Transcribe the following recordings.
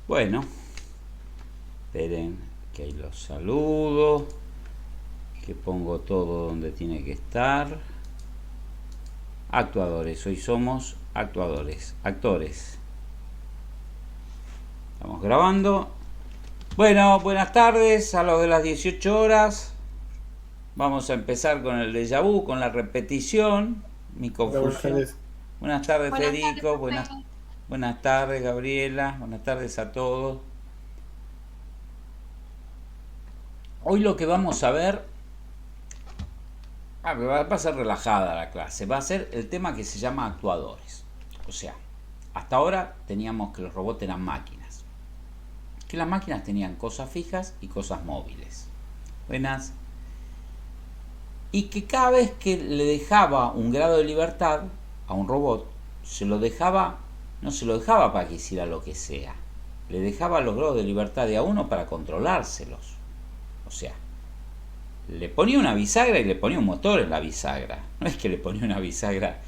Bueno, esperen que ahí los saludo, que pongo todo donde tiene que estar. Actuadores, hoy somos actuadores, actores. Estamos grabando. Bueno, buenas tardes a los de las 18 horas. Vamos a empezar con el déjà vu, con la repetición, mi Hola, buenas confusión. tardes. Buenas tardes, Buenas tardes, Federico. profe. Buenas tardes, Gabriela. Buenas tardes a todos. Hoy lo que vamos a ver, va a ser relajada la clase, va a ser el tema que se llama actuadores. O sea, hasta ahora teníamos que los robots eran máquinas, que las máquinas tenían cosas fijas y cosas móviles. Buenas. Y que cada vez que le dejaba un grado de libertad a un robot, no se lo dejaba para que hiciera lo que sea, le dejaba los grados de libertad de a uno para controlárselos. O sea, le ponía una bisagra y le ponía un motor en la bisagra. No es que le ponía una bisagra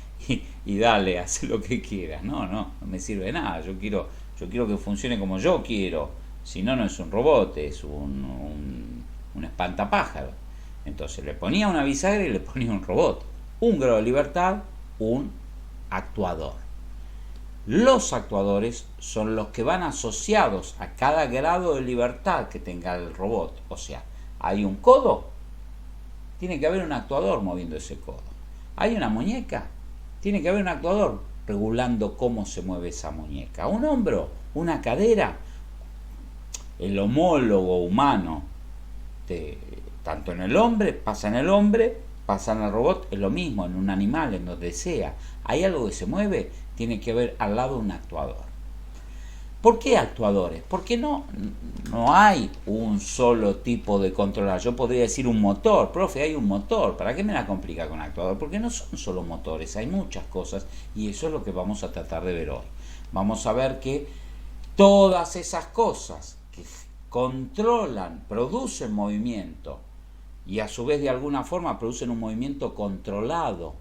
y dale, hace lo que quieras. No me sirve de nada. Yo quiero que funcione como yo quiero. Si no, no es un robot, es un espantapájaro. Entonces le ponía una bisagra y le ponía un robot. Un grado de libertad, un actuador. Los actuadores son los que van asociados a cada grado de libertad que tenga el robot. O sea, hay un codo, tiene que haber un actuador moviendo ese codo. Hay una muñeca, tiene que haber un actuador regulando cómo se mueve esa muñeca. Un hombro, una cadera. El homólogo humano, tanto en el hombre, pasa en el robot, es lo mismo, en un animal, en donde sea. Hay algo que se mueve, tiene que haber al lado un actuador. ¿Por qué actuadores? Porque no hay un solo tipo de controlador. Yo podría decir un motor, profe, hay un motor. ¿Para qué me la complica con actuador? Porque no son solo motores, hay muchas cosas y eso es lo que vamos a tratar de ver hoy. Vamos a ver que todas esas cosas que controlan, producen movimiento y a su vez de alguna forma producen un movimiento controlado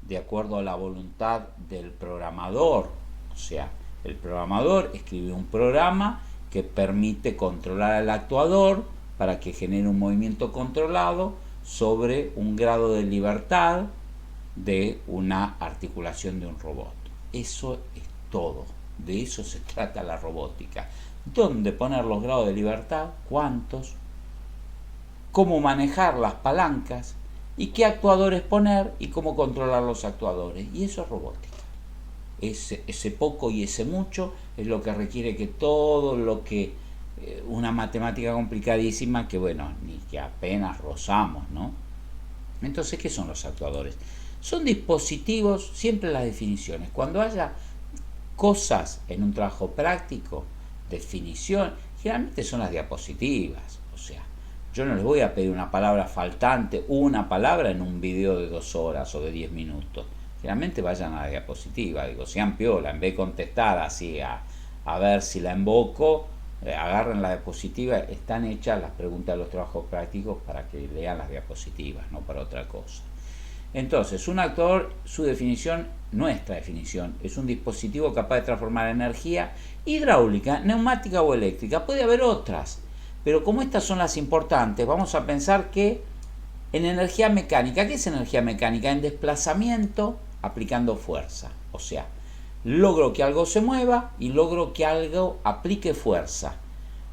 de acuerdo a la voluntad del programador. O sea, el programador escribe un programa que permite controlar al actuador para que genere un movimiento controlado sobre un grado de libertad de una articulación de un robot. Eso es todo. De eso se trata la robótica. ¿Dónde poner los grados de libertad? ¿Cuántos? ¿Cómo manejar las palancas? ¿Y qué actuadores poner? ¿Y cómo controlar los actuadores? Y eso es robótica. Ese poco y ese mucho es lo que requiere que todo lo que una matemática complicadísima que bueno, ni que apenas rozamos, ¿no? Entonces, ¿qué son los actuadores? Son dispositivos, siempre las definiciones. Cuando haya cosas en un trabajo práctico, definición, generalmente son las diapositivas. O sea, yo no les voy a pedir una palabra faltante, una palabra en un video de 2 horas o de 10 minutos. Generalmente vayan a la diapositiva, digo, sean piola, en vez de contestar así a ver si la invoco, agarren la diapositiva, están hechas las preguntas de los trabajos prácticos para que lean las diapositivas, no para otra cosa. Entonces, un actuador, su definición, nuestra definición, es un dispositivo capaz de transformar energía hidráulica, neumática o eléctrica. Puede haber otras, pero como estas son las importantes, vamos a pensar que en energía mecánica, ¿qué es energía mecánica? En desplazamiento aplicando fuerza. O sea, logro que algo se mueva y logro que algo aplique fuerza.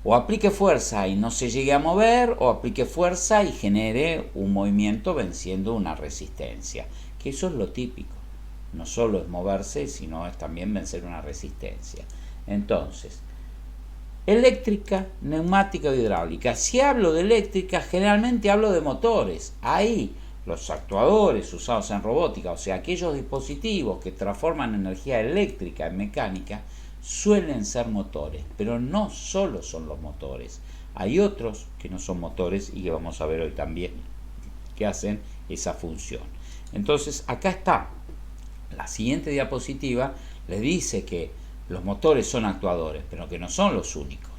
O aplique fuerza y no se llegue a mover, o aplique fuerza y genere un movimiento venciendo una resistencia. Que eso es lo típico. No solo es moverse, sino es también vencer una resistencia. Entonces, eléctrica, neumática o hidráulica. Si hablo de eléctrica, generalmente hablo de motores. Ahí los actuadores usados en robótica, o sea, aquellos dispositivos que transforman energía eléctrica en mecánica, suelen ser motores, pero no solo son los motores. Hay otros que no son motores y que vamos a ver hoy también que hacen esa función. Entonces, acá está. La siguiente diapositiva les dice que los motores son actuadores, pero que no son los únicos.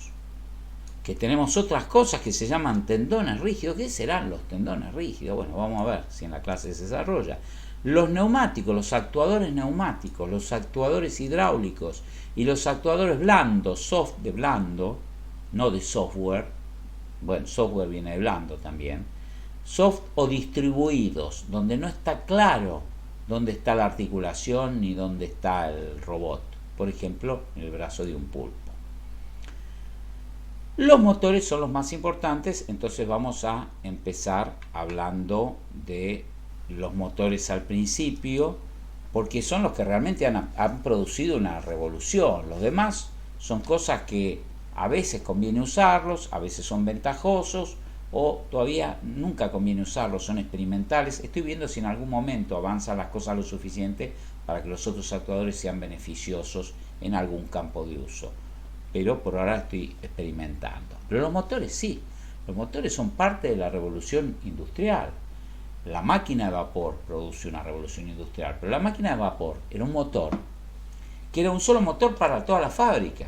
Que tenemos otras cosas que se llaman tendones rígidos. ¿Qué serán los tendones rígidos? Bueno, vamos a ver si en la clase se desarrolla. Los neumáticos, los actuadores neumáticos, los actuadores hidráulicos y los actuadores blandos, soft de blando, no de software, bueno, software viene de blando también, soft o distribuidos, donde no está claro dónde está la articulación ni dónde está el robot, por ejemplo, en el brazo de un pulpo. Los motores son los más importantes, entonces vamos a empezar hablando de los motores al principio, porque son los que realmente han producido una revolución. Los demás son cosas que a veces conviene usarlos, a veces son ventajosos, o todavía nunca conviene usarlos, son experimentales. Estoy viendo si en algún momento avanzan las cosas lo suficiente para que los otros actuadores sean beneficiosos en algún campo de uso. Pero por ahora estoy experimentando. Pero los motores sí, los motores son parte de la revolución industrial. La máquina de vapor produce una revolución industrial, pero la máquina de vapor era un motor que era un solo motor para toda la fábrica.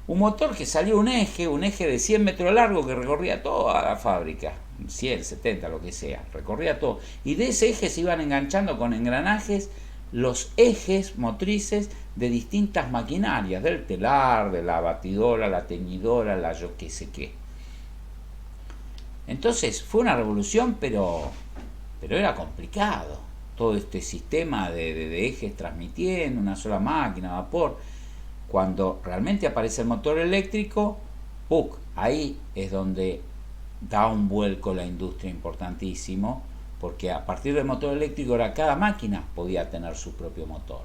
Un motor que salió un eje de 100 metros largo que recorría toda la fábrica, 100, 70, lo que sea, recorría todo. Y de ese eje se iban enganchando con engranajes los ejes motrices de distintas maquinarias, del telar, de la batidora, la teñidora, la yo qué sé qué. Entonces fue una revolución, pero era complicado. Todo este sistema de ejes transmitiendo, una sola máquina, vapor. Cuando realmente aparece el motor eléctrico, ¡puc!, ahí es donde da un vuelco la industria importantísimo, porque a partir del motor eléctrico ahora cada máquina podía tener su propio motor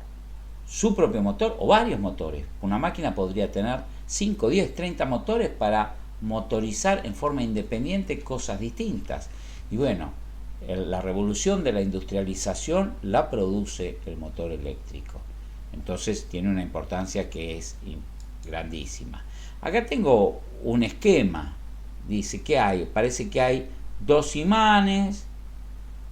o varios motores. Una máquina podría tener 5, 10, 30 motores para motorizar en forma independiente cosas distintas. Y bueno, la revolución de la industrialización la produce el motor eléctrico. Entonces tiene una importancia que es grandísima. Acá tengo un esquema. Dice que parece que hay dos imanes,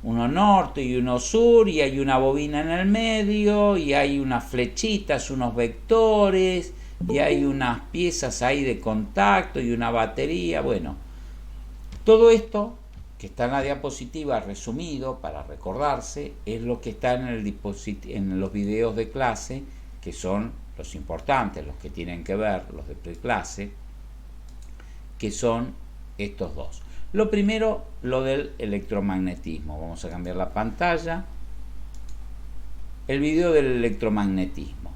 uno norte y uno sur, y hay una bobina en el medio, y hay unas flechitas, unos vectores, y hay unas piezas ahí de contacto y una batería. Bueno, todo esto que está en la diapositiva resumido para recordarse es lo que está en los videos de clase, que son los importantes, los que tienen que ver, los de preclase, que son estos dos. Lo primero, lo del electromagnetismo. Vamos a cambiar la pantalla. El video del electromagnetismo.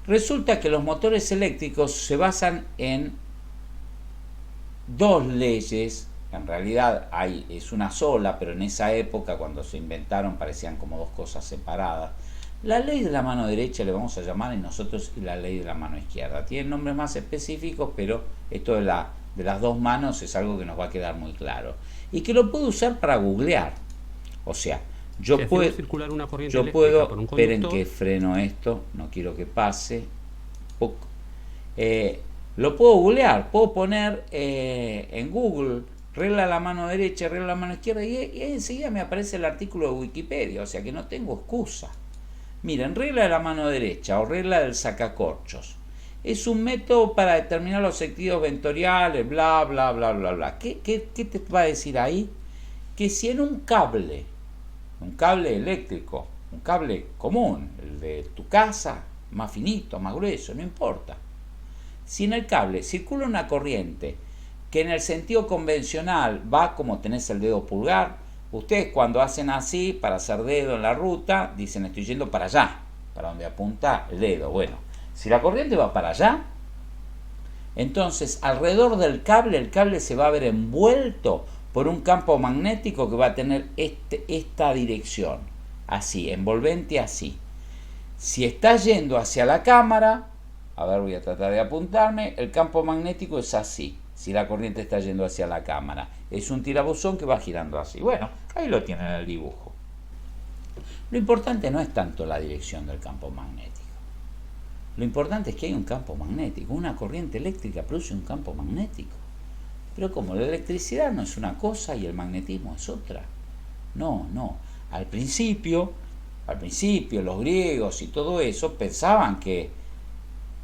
Resulta que los motores eléctricos se basan en dos leyes. En realidad es una sola, pero en esa época cuando se inventaron parecían como dos cosas separadas. La ley de la mano derecha le vamos a llamar nosotros, y la ley de la mano izquierda. Tienen nombres más específicos, pero esto de las dos manos es algo que nos va a quedar muy claro. Y que lo puedo usar para googlear. O sea, yo puedo, esperen que freno esto, no quiero que pase. Lo puedo googlear, puedo poner en Google regla de la mano derecha, regla de la mano izquierda, y enseguida me aparece el artículo de Wikipedia, o sea que no tengo excusa. Miren, regla de la mano derecha o regla del sacacorchos. Es un método para determinar los sentidos vectoriales, bla, bla, bla, bla, bla. ¿Qué te va a decir ahí? Que si en un cable eléctrico, un cable común, el de tu casa, más finito, más grueso, no importa. Si en el cable circula una corriente que en el sentido convencional va como tenés el dedo pulgar, ustedes cuando hacen así para hacer dedo en la ruta, dicen estoy yendo para allá, para donde apunta el dedo. Bueno, si la corriente va para allá, entonces alrededor del cable, el cable se va a ver envuelto por un campo magnético que va a tener esta dirección, así, envolvente así. Si está yendo hacia la cámara, a ver, voy a tratar de apuntarme, el campo magnético es así, si la corriente está yendo hacia la cámara. Es un tirabuzón que va girando así. Bueno, ahí lo tienen en el dibujo. Lo importante no es tanto la dirección del campo magnético. Lo importante es que hay un campo magnético. Una corriente eléctrica produce un campo magnético. Pero como la electricidad no es una cosa y el magnetismo es otra. No. Al principio los griegos y todo eso pensaban que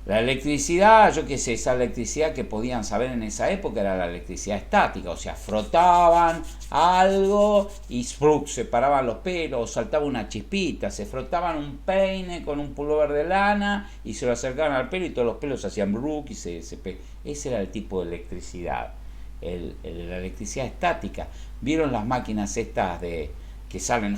La electricidad, yo qué sé, esa electricidad que podían saber en esa época era la electricidad estática, o sea, frotaban algo y ¡spruc! Se paraban los pelos, saltaba una chispita, se frotaban un peine con un pullover de lana y se lo acercaban al pelo y todos los pelos hacían ¡bruc! Y ese era el tipo de electricidad, la electricidad estática. ¿Vieron las máquinas estas de que salen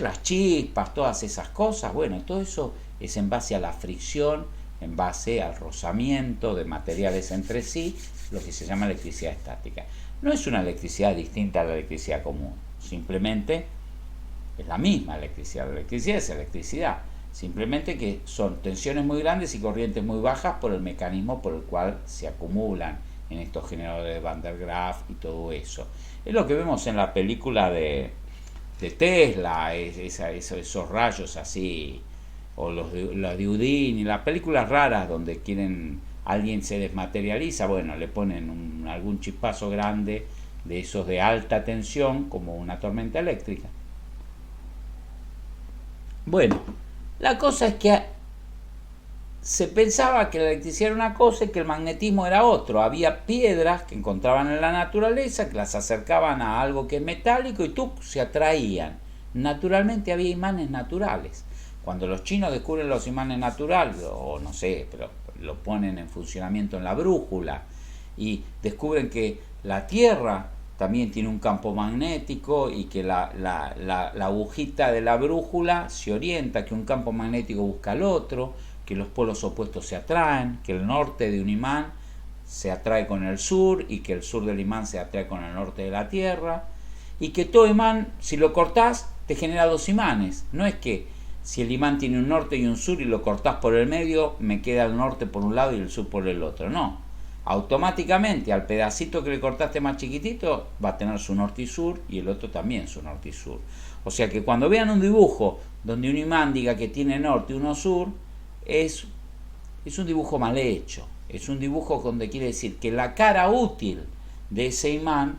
las chispas, todas esas cosas? Bueno, todo eso es en base a la fricción, en base al rozamiento de materiales entre sí, lo que se llama electricidad estática. No es una electricidad distinta a la electricidad común, simplemente es la misma electricidad. La electricidad es electricidad, simplemente que son tensiones muy grandes y corrientes muy bajas por el mecanismo por el cual se acumulan en estos generadores de Van der Graaf y todo eso. Es lo que vemos en la película de Tesla, esos rayos así, o los de Houdini, las películas raras donde alguien se desmaterializa, bueno, le ponen algún chispazo grande de esos de alta tensión como una tormenta eléctrica. Bueno, la cosa es que se pensaba que la electricidad era una cosa y que el magnetismo era otro. Había piedras que encontraban en la naturaleza, que las acercaban a algo que es metálico y se atraían. Naturalmente había imanes naturales. Cuando los chinos descubren los imanes naturales, o no sé, pero lo ponen en funcionamiento en la brújula y descubren que la Tierra también tiene un campo magnético y que la agujita de la brújula se orienta, que un campo magnético busca al otro, que los polos opuestos se atraen, que el norte de un imán se atrae con el sur y que el sur del imán se atrae con el norte de la Tierra, y que todo imán, si lo cortás, te genera dos imanes. No es que si el imán tiene un norte y un sur y lo cortás por el medio, me queda el norte por un lado y el sur por el otro. No. Automáticamente al pedacito que le cortaste más chiquitito va a tener su norte y sur y el otro también su norte y sur. O sea que cuando vean un dibujo donde un imán diga que tiene norte y uno sur, es un dibujo mal hecho. Es un dibujo donde quiere decir que la cara útil de ese imán,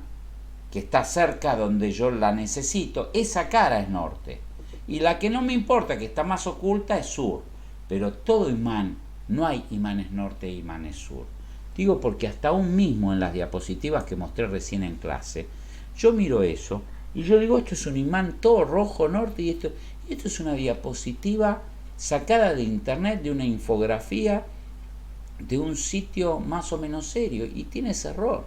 que está cerca donde yo la necesito, esa cara es norte. Y la que no me importa, que está más oculta, es sur. Pero todo imán, no hay imanes norte e imanes sur. Digo porque hasta aún mismo en las diapositivas que mostré recién en clase, yo miro eso y yo digo, esto es un imán todo rojo norte y esto es una diapositiva sacada de internet, de una infografía, de un sitio más o menos serio, y tiene ese error.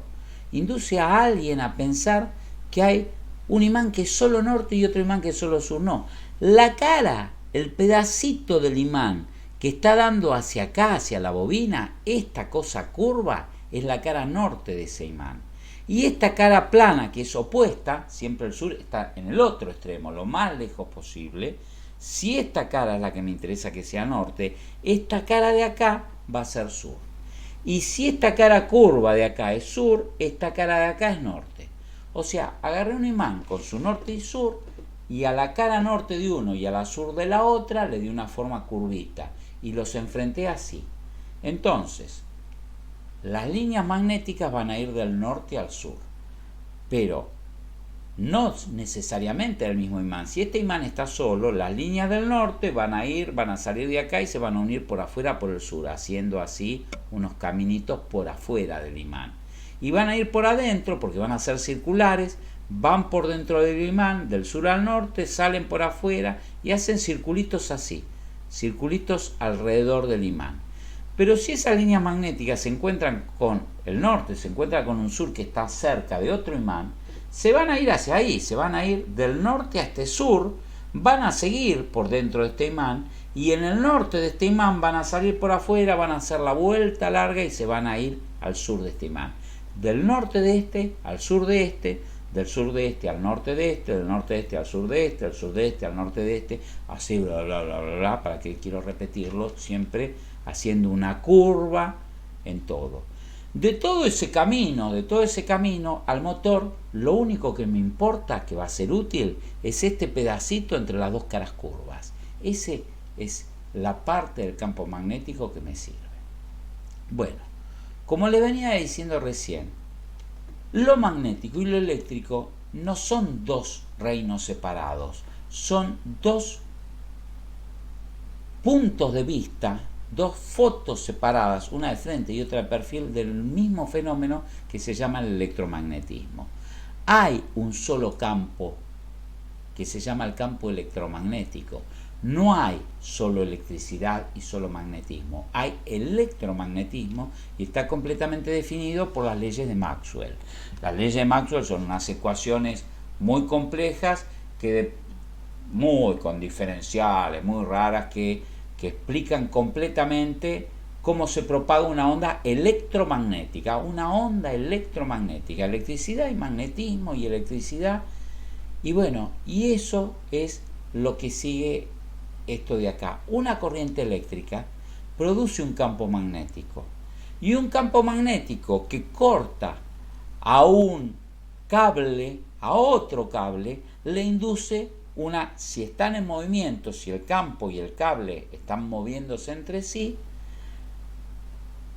Induce a alguien a pensar que hay un imán que es solo norte y otro imán que es solo sur. No, la cara, el pedacito del imán que está dando hacia acá, hacia la bobina, esta cosa curva, es la cara norte de ese imán. Y esta cara plana, que es opuesta, siempre el sur está en el otro extremo, lo más lejos posible. Si esta cara es la que me interesa que sea norte, esta cara de acá va a ser sur. Y si esta cara curva de acá es sur, esta cara de acá es norte. O sea, agarré un imán con su norte y sur, y a la cara norte de uno y a la sur de la otra le di una forma curvita, y los enfrenté así. Entonces, las líneas magnéticas van a ir del norte al sur, pero no necesariamente del mismo imán. Si este imán está solo, las líneas del norte van a salir de acá y se van a unir por afuera por el sur, haciendo así unos caminitos por afuera del imán. Y van a ir por adentro porque van a ser circulares, van por dentro del imán, del sur al norte, salen por afuera y hacen circulitos así, circulitos alrededor del imán. Pero si esas líneas magnéticas se encuentran con el norte, se encuentra con un sur que está cerca de otro imán, se van a ir hacia ahí, se van a ir del norte a este sur, van a seguir por dentro de este imán y en el norte de este imán van a salir por afuera, van a hacer la vuelta larga y se van a ir al sur de este imán. Del norte de este al sur de este, del sur de este al norte de este, del norte de este al sur de este, del sur de este al norte de este, así bla bla bla bla bla, para que quiero repetirlo siempre haciendo una curva en todo. De todo ese camino al motor, lo único que me importa, que va a ser útil, es este pedacito entre las dos caras curvas. Ese es la parte del campo magnético que me sirve. Bueno, como le venía diciendo recién, lo magnético y lo eléctrico no son dos reinos separados, son dos puntos de vista dos fotos separadas, una de frente y otra de perfil, del mismo fenómeno que se llama el electromagnetismo. Hay un solo campo que se llama el campo electromagnético. No hay solo electricidad y solo magnetismo. Hay electromagnetismo y está completamente definido por las leyes de Maxwell. Las leyes de Maxwell son unas ecuaciones muy complejas, con diferenciales muy raras, que explican completamente cómo se propaga una onda electromagnética. Una onda electromagnética, electricidad y magnetismo y electricidad. Y bueno, y eso es lo que sigue esto de acá. Una corriente eléctrica produce un campo magnético. Y un campo magnético que corta a un cable, a otro cable, le induce si están en movimiento, si el campo y el cable están moviéndose entre sí,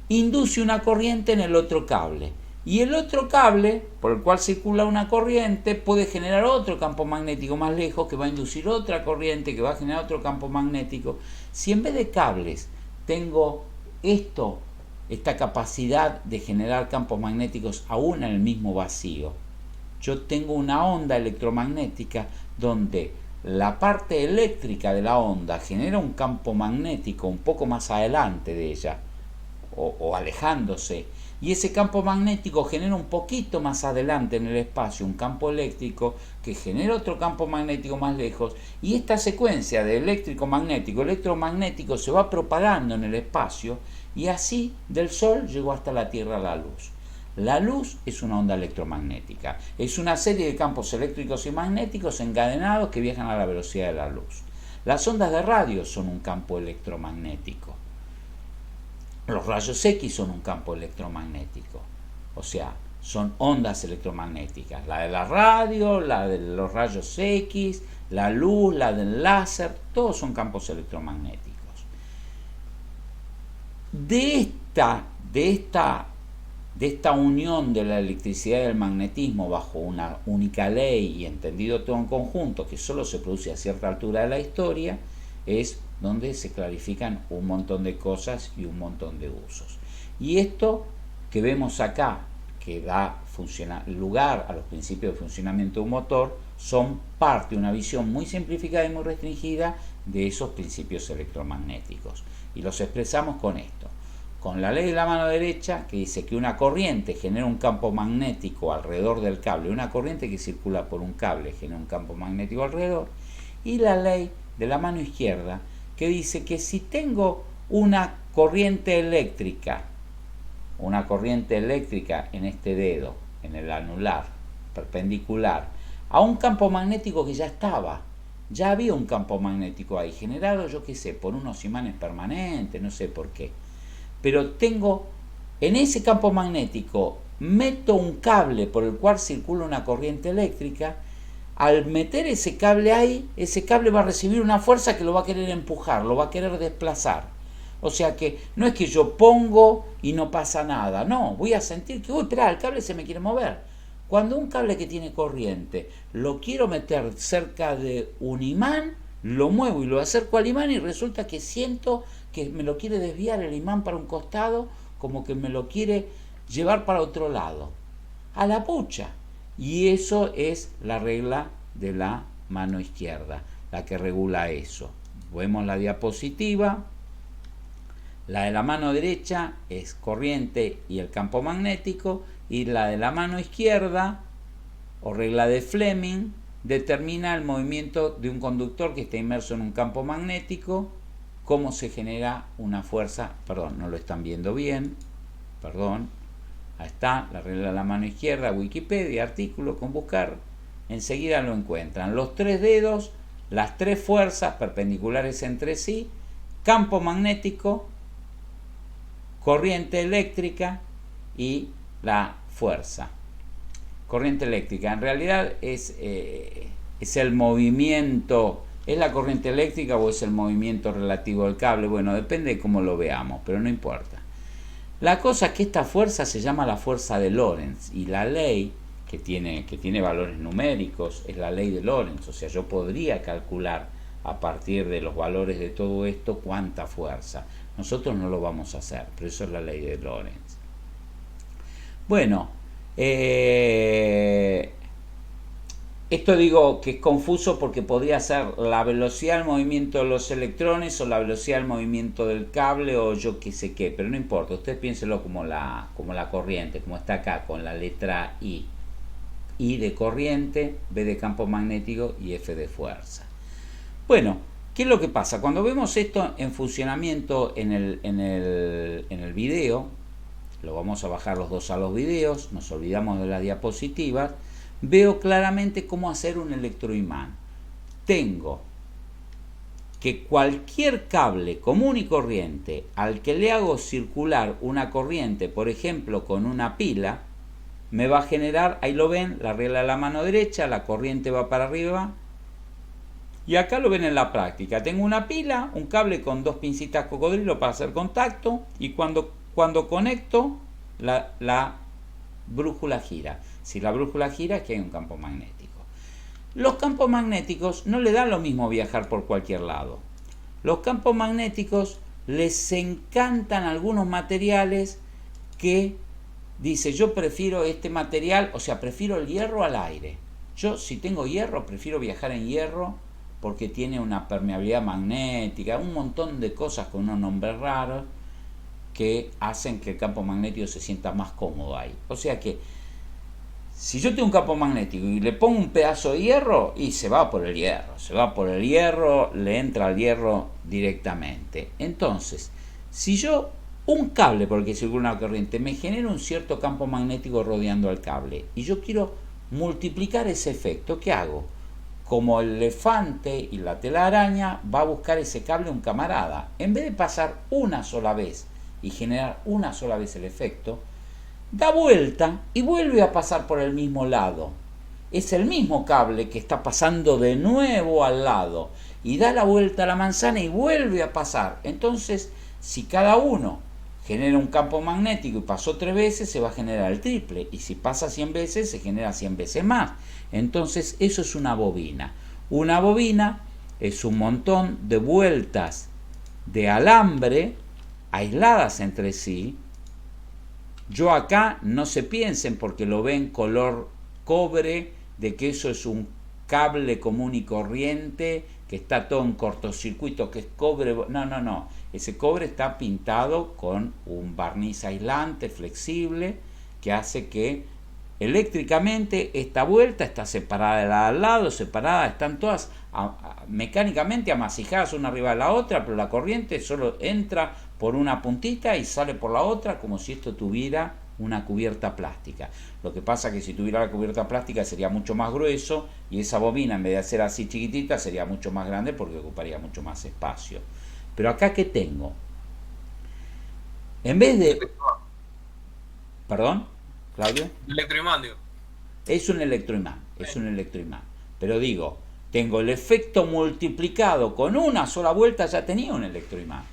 induce una corriente en el otro cable. Y el otro cable, por el cual circula una corriente, puede generar otro campo magnético más lejos, que va a inducir otra corriente, que va a generar otro campo magnético. Si en vez de cables tengo esta capacidad de generar campos magnéticos aún en el mismo vacío, yo tengo una onda electromagnética donde la parte eléctrica de la onda genera un campo magnético un poco más adelante de ella, o alejándose, y ese campo magnético genera un poquito más adelante en el espacio un campo eléctrico que genera otro campo magnético más lejos, y esta secuencia de eléctrico-magnético, electromagnético se va propagando en el espacio, y así del Sol llegó hasta la Tierra la luz. La luz es una onda electromagnética, es una serie de campos eléctricos y magnéticos encadenados que viajan a la velocidad de la luz. Las ondas de radio son un campo electromagnético. Los rayos X son un campo electromagnético, o sea, son ondas electromagnéticas. La de la radio, la de los rayos X, la luz, la del láser, todos son campos electromagnéticos. De esta unión de la electricidad y el magnetismo bajo una única ley y entendido todo en conjunto, que solo se produce a cierta altura de la historia, es donde se clarifican un montón de cosas y un montón de usos. Y esto que vemos acá, que da lugar a los principios de funcionamiento de un motor, son parte de una visión muy simplificada y muy restringida de esos principios electromagnéticos. Y los expresamos con esto. Con la ley de la mano derecha, que dice que una corriente genera un campo magnético alrededor del cable, una corriente que circula por un cable genera un campo magnético alrededor, y la ley de la mano izquierda, que dice que si tengo una corriente eléctrica en este dedo, en el anular, perpendicular, a un campo magnético que ya había un campo magnético ahí, generado, yo qué sé, por unos imanes permanentes, no sé por qué, pero tengo, en ese campo magnético, meto un cable por el cual circula una corriente eléctrica. Al meter ese cable ahí, ese cable va a recibir una fuerza que lo va a querer empujar, lo va a querer desplazar. O sea que no es que yo pongo y no pasa nada, no, voy a sentir que, espera, el cable se me quiere mover. Cuando un cable que tiene corriente lo quiero meter cerca de un imán, lo muevo y lo acerco al imán y resulta que siento que me lo quiere desviar el imán para un costado, como que me lo quiere llevar para otro lado. A la pucha. Y eso es la regla de la mano izquierda, la que regula eso. Vemos la diapositiva. La de la mano derecha es corriente y el campo magnético, y la de la mano izquierda, o regla de Fleming, determina el movimiento de un conductor que está inmerso en un campo magnético, cómo se genera una fuerza. Perdón, no lo están viendo bien, perdón. Ahí está, la regla de la mano izquierda, Wikipedia, artículo con buscar, enseguida lo encuentran. Los tres dedos, las tres fuerzas perpendiculares entre sí, campo magnético, corriente eléctrica y la fuerza. Corriente eléctrica, en realidad es el movimiento, ¿es la corriente eléctrica o es el movimiento relativo al cable? Bueno, depende de cómo lo veamos, pero no importa. La cosa es que esta fuerza se llama la fuerza de Lorentz, y la ley que tiene valores numéricos es la ley de Lorentz. O sea, yo podría calcular a partir de los valores de todo esto cuánta fuerza. Nosotros no lo vamos a hacer, pero eso es la ley de Lorentz. Bueno, esto digo que es confuso porque podría ser la velocidad del movimiento de los electrones o la velocidad del movimiento del cable o yo qué sé qué, pero no importa, ustedes piénsenlo como la corriente, como está acá con la letra I. I de corriente, B de campo magnético y F de fuerza. Bueno, ¿qué es lo que pasa? Cuando vemos esto en funcionamiento en el video, lo vamos a bajar los dos a los videos, nos olvidamos de las diapositivas, veo claramente cómo hacer un electroimán. Tengo que cualquier cable común y corriente al que le hago circular una corriente, por ejemplo con una pila, me va a generar, ahí lo ven, la regla de la mano derecha, la corriente va para arriba. Y acá lo ven en la práctica. Tengo una pila, un cable con dos pincitas cocodrilo para hacer contacto y cuando conecto la brújula gira. Si la brújula gira es que hay un campo magnético. Los campos magnéticos no le dan lo mismo viajar por cualquier lado. Los campos magnéticos les encantan algunos materiales que dice yo prefiero este material, o sea, prefiero el hierro al aire. Yo si tengo hierro prefiero viajar en hierro porque tiene una permeabilidad magnética, un montón de cosas con unos nombres raros que hacen que el campo magnético se sienta más cómodo ahí. O sea que si yo tengo un campo magnético y le pongo un pedazo de hierro, y se va por el hierro, le entra al hierro directamente. Entonces, si yo un cable por el que circula una corriente me genera un cierto campo magnético rodeando al cable y yo quiero multiplicar ese efecto, ¿qué hago? Como el elefante y la telaraña, va a buscar ese cable un camarada. En vez de pasar una sola vez y generar una sola vez el efecto, da vuelta y vuelve a pasar por el mismo lado. Es el mismo cable que está pasando de nuevo al lado y da la vuelta a la manzana y vuelve a pasar. Entonces, si cada uno genera un campo magnético y pasó 3 veces, se va a generar el triple. Y si pasa 100 veces, se genera 100 veces más. Entonces, eso es una bobina. Una bobina es un montón de vueltas de alambre aisladas entre sí. Yo acá no se piensen porque lo ven color cobre, de que eso es un cable común y corriente, que está todo en cortocircuito, que es cobre. No. Ese cobre está pintado con un barniz aislante flexible que hace que eléctricamente esta vuelta está separada de la de al lado, separada, están todas mecánicamente amasijadas una arriba de la otra, pero la corriente solo entra por una puntita y sale por la otra como si esto tuviera una cubierta plástica. Lo que pasa que si tuviera la cubierta plástica sería mucho más grueso y esa bobina en vez de ser así chiquitita sería mucho más grande porque ocuparía mucho más espacio. Pero acá ¿qué tengo? En vez de... ¿Perdón, Claudio? Electroimán, digo. Es un electroimán, es un electroimán. Pero digo, tengo el efecto multiplicado con una sola vuelta, ya tenía un electroimán.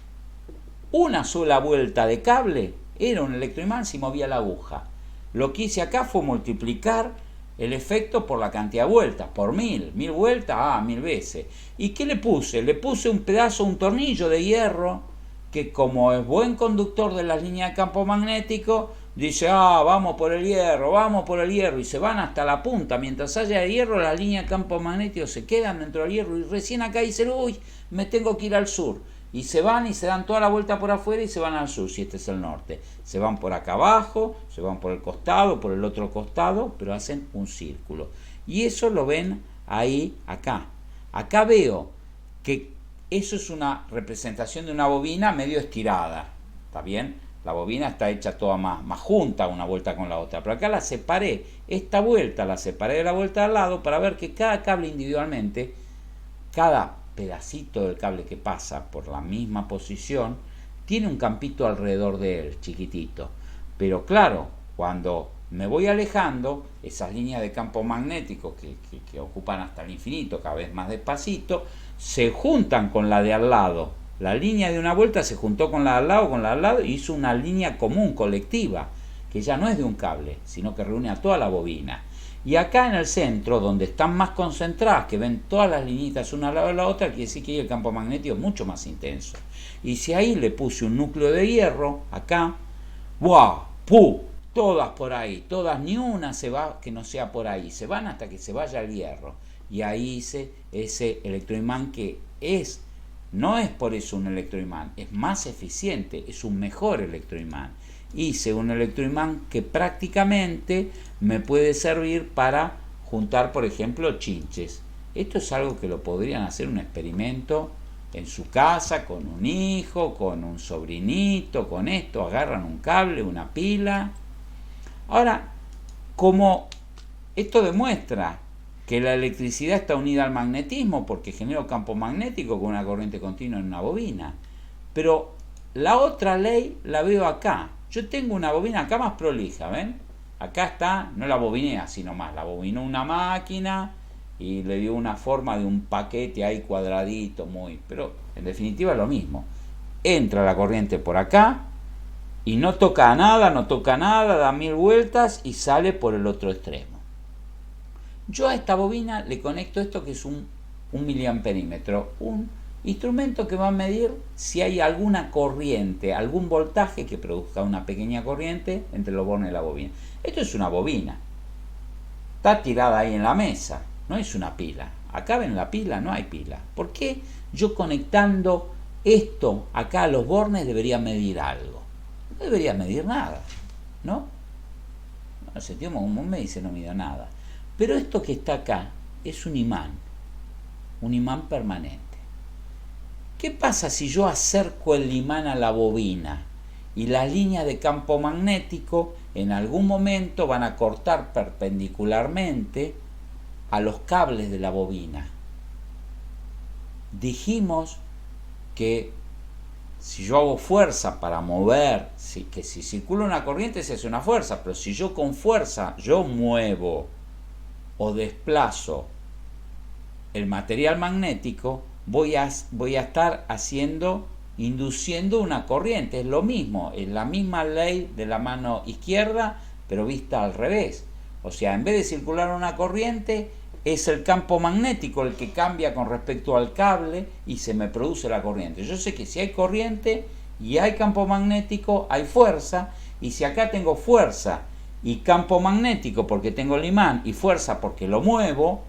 Una sola vuelta de cable era un electroimán si movía la aguja. Lo que hice acá fue multiplicar el efecto por la cantidad de vueltas, por 1000 vueltas, 1000 veces. ¿Y qué le puse? Le puse un pedazo, un tornillo de hierro, que como es buen conductor de las líneas de campo magnético, dice, vamos por el hierro, y se van hasta la punta. Mientras haya hierro, las líneas de campo magnético se quedan dentro del hierro, y recién acá dicen, uy, me tengo que ir al sur. Y se van y se dan toda la vuelta por afuera y se van al sur, si este es el norte. Se van por acá abajo, se van por el costado, por el otro costado, pero hacen un círculo. Y eso lo ven ahí, acá. Acá veo que eso es una representación de una bobina medio estirada. ¿Está bien? La bobina está hecha toda más junta una vuelta con la otra. Pero acá la separé. Esta vuelta la separé de la vuelta al lado para ver que cada cable individualmente, cada pedacito del cable que pasa por la misma posición tiene un campito alrededor de él, chiquitito. Pero claro, cuando me voy alejando, esas líneas de campo magnético que ocupan hasta el infinito, cada vez más despacito, se juntan con la de al lado. La línea de una vuelta se juntó con la de al lado, y hizo una línea común, colectiva, que ya no es de un cable, sino que reúne a toda la bobina. Y acá en el centro, donde están más concentradas, que ven todas las linitas una al lado de la otra, quiere decir que ahí el campo magnético es mucho más intenso. Y si ahí le puse un núcleo de hierro, acá, ¡wow! ¡Pu! Todas por ahí, todas, ni una se va que no sea por ahí, se van hasta que se vaya el hierro. Y ahí hice ese electroimán que no es por eso un electroimán, es más eficiente, es un mejor electroimán. Hice un electroimán que prácticamente me puede servir para juntar, por ejemplo, chinches. Esto es algo que lo podrían hacer un experimento en su casa, con un hijo, con un sobrinito, con esto, agarran un cable, una pila. Ahora, como esto demuestra que la electricidad está unida al magnetismo porque genera un campo magnético con una corriente continua en una bobina, pero la otra ley la veo acá. Yo tengo una bobina acá más prolija, ¿ven? Acá está, no la bobiné así nomás, la bobinó una máquina y le dio una forma de un paquete ahí cuadradito, pero en definitiva es lo mismo. Entra la corriente por acá y no toca nada, da 1000 vueltas y sale por el otro extremo. Yo a esta bobina le conecto esto que es un miliamperímetro, un instrumento que va a medir si hay alguna corriente, algún voltaje que produzca una pequeña corriente entre los bornes de la bobina. Esto es una bobina, está tirada ahí en la mesa, no es una pila. Acá ven la pila, no hay pila. ¿Por qué yo conectando esto acá a los bornes debería medir algo? No debería medir nada, ¿no? No sé, tío, como me dice no mide nada. Pero esto que está acá es un imán permanente. ¿Qué pasa si yo acerco el imán a la bobina y las líneas de campo magnético en algún momento van a cortar perpendicularmente a los cables de la bobina? Dijimos que si yo hago fuerza para mover, que si circula una corriente se hace una fuerza, pero si yo con fuerza yo muevo o desplazo el material magnético, voy a estar induciendo una corriente. Es lo mismo, es la misma ley de la mano izquierda, pero vista al revés. O sea, en vez de circular una corriente, es el campo magnético el que cambia con respecto al cable y se me produce la corriente. Yo sé que si hay corriente y hay campo magnético, hay fuerza, y si acá tengo fuerza y campo magnético porque tengo el imán y fuerza porque lo muevo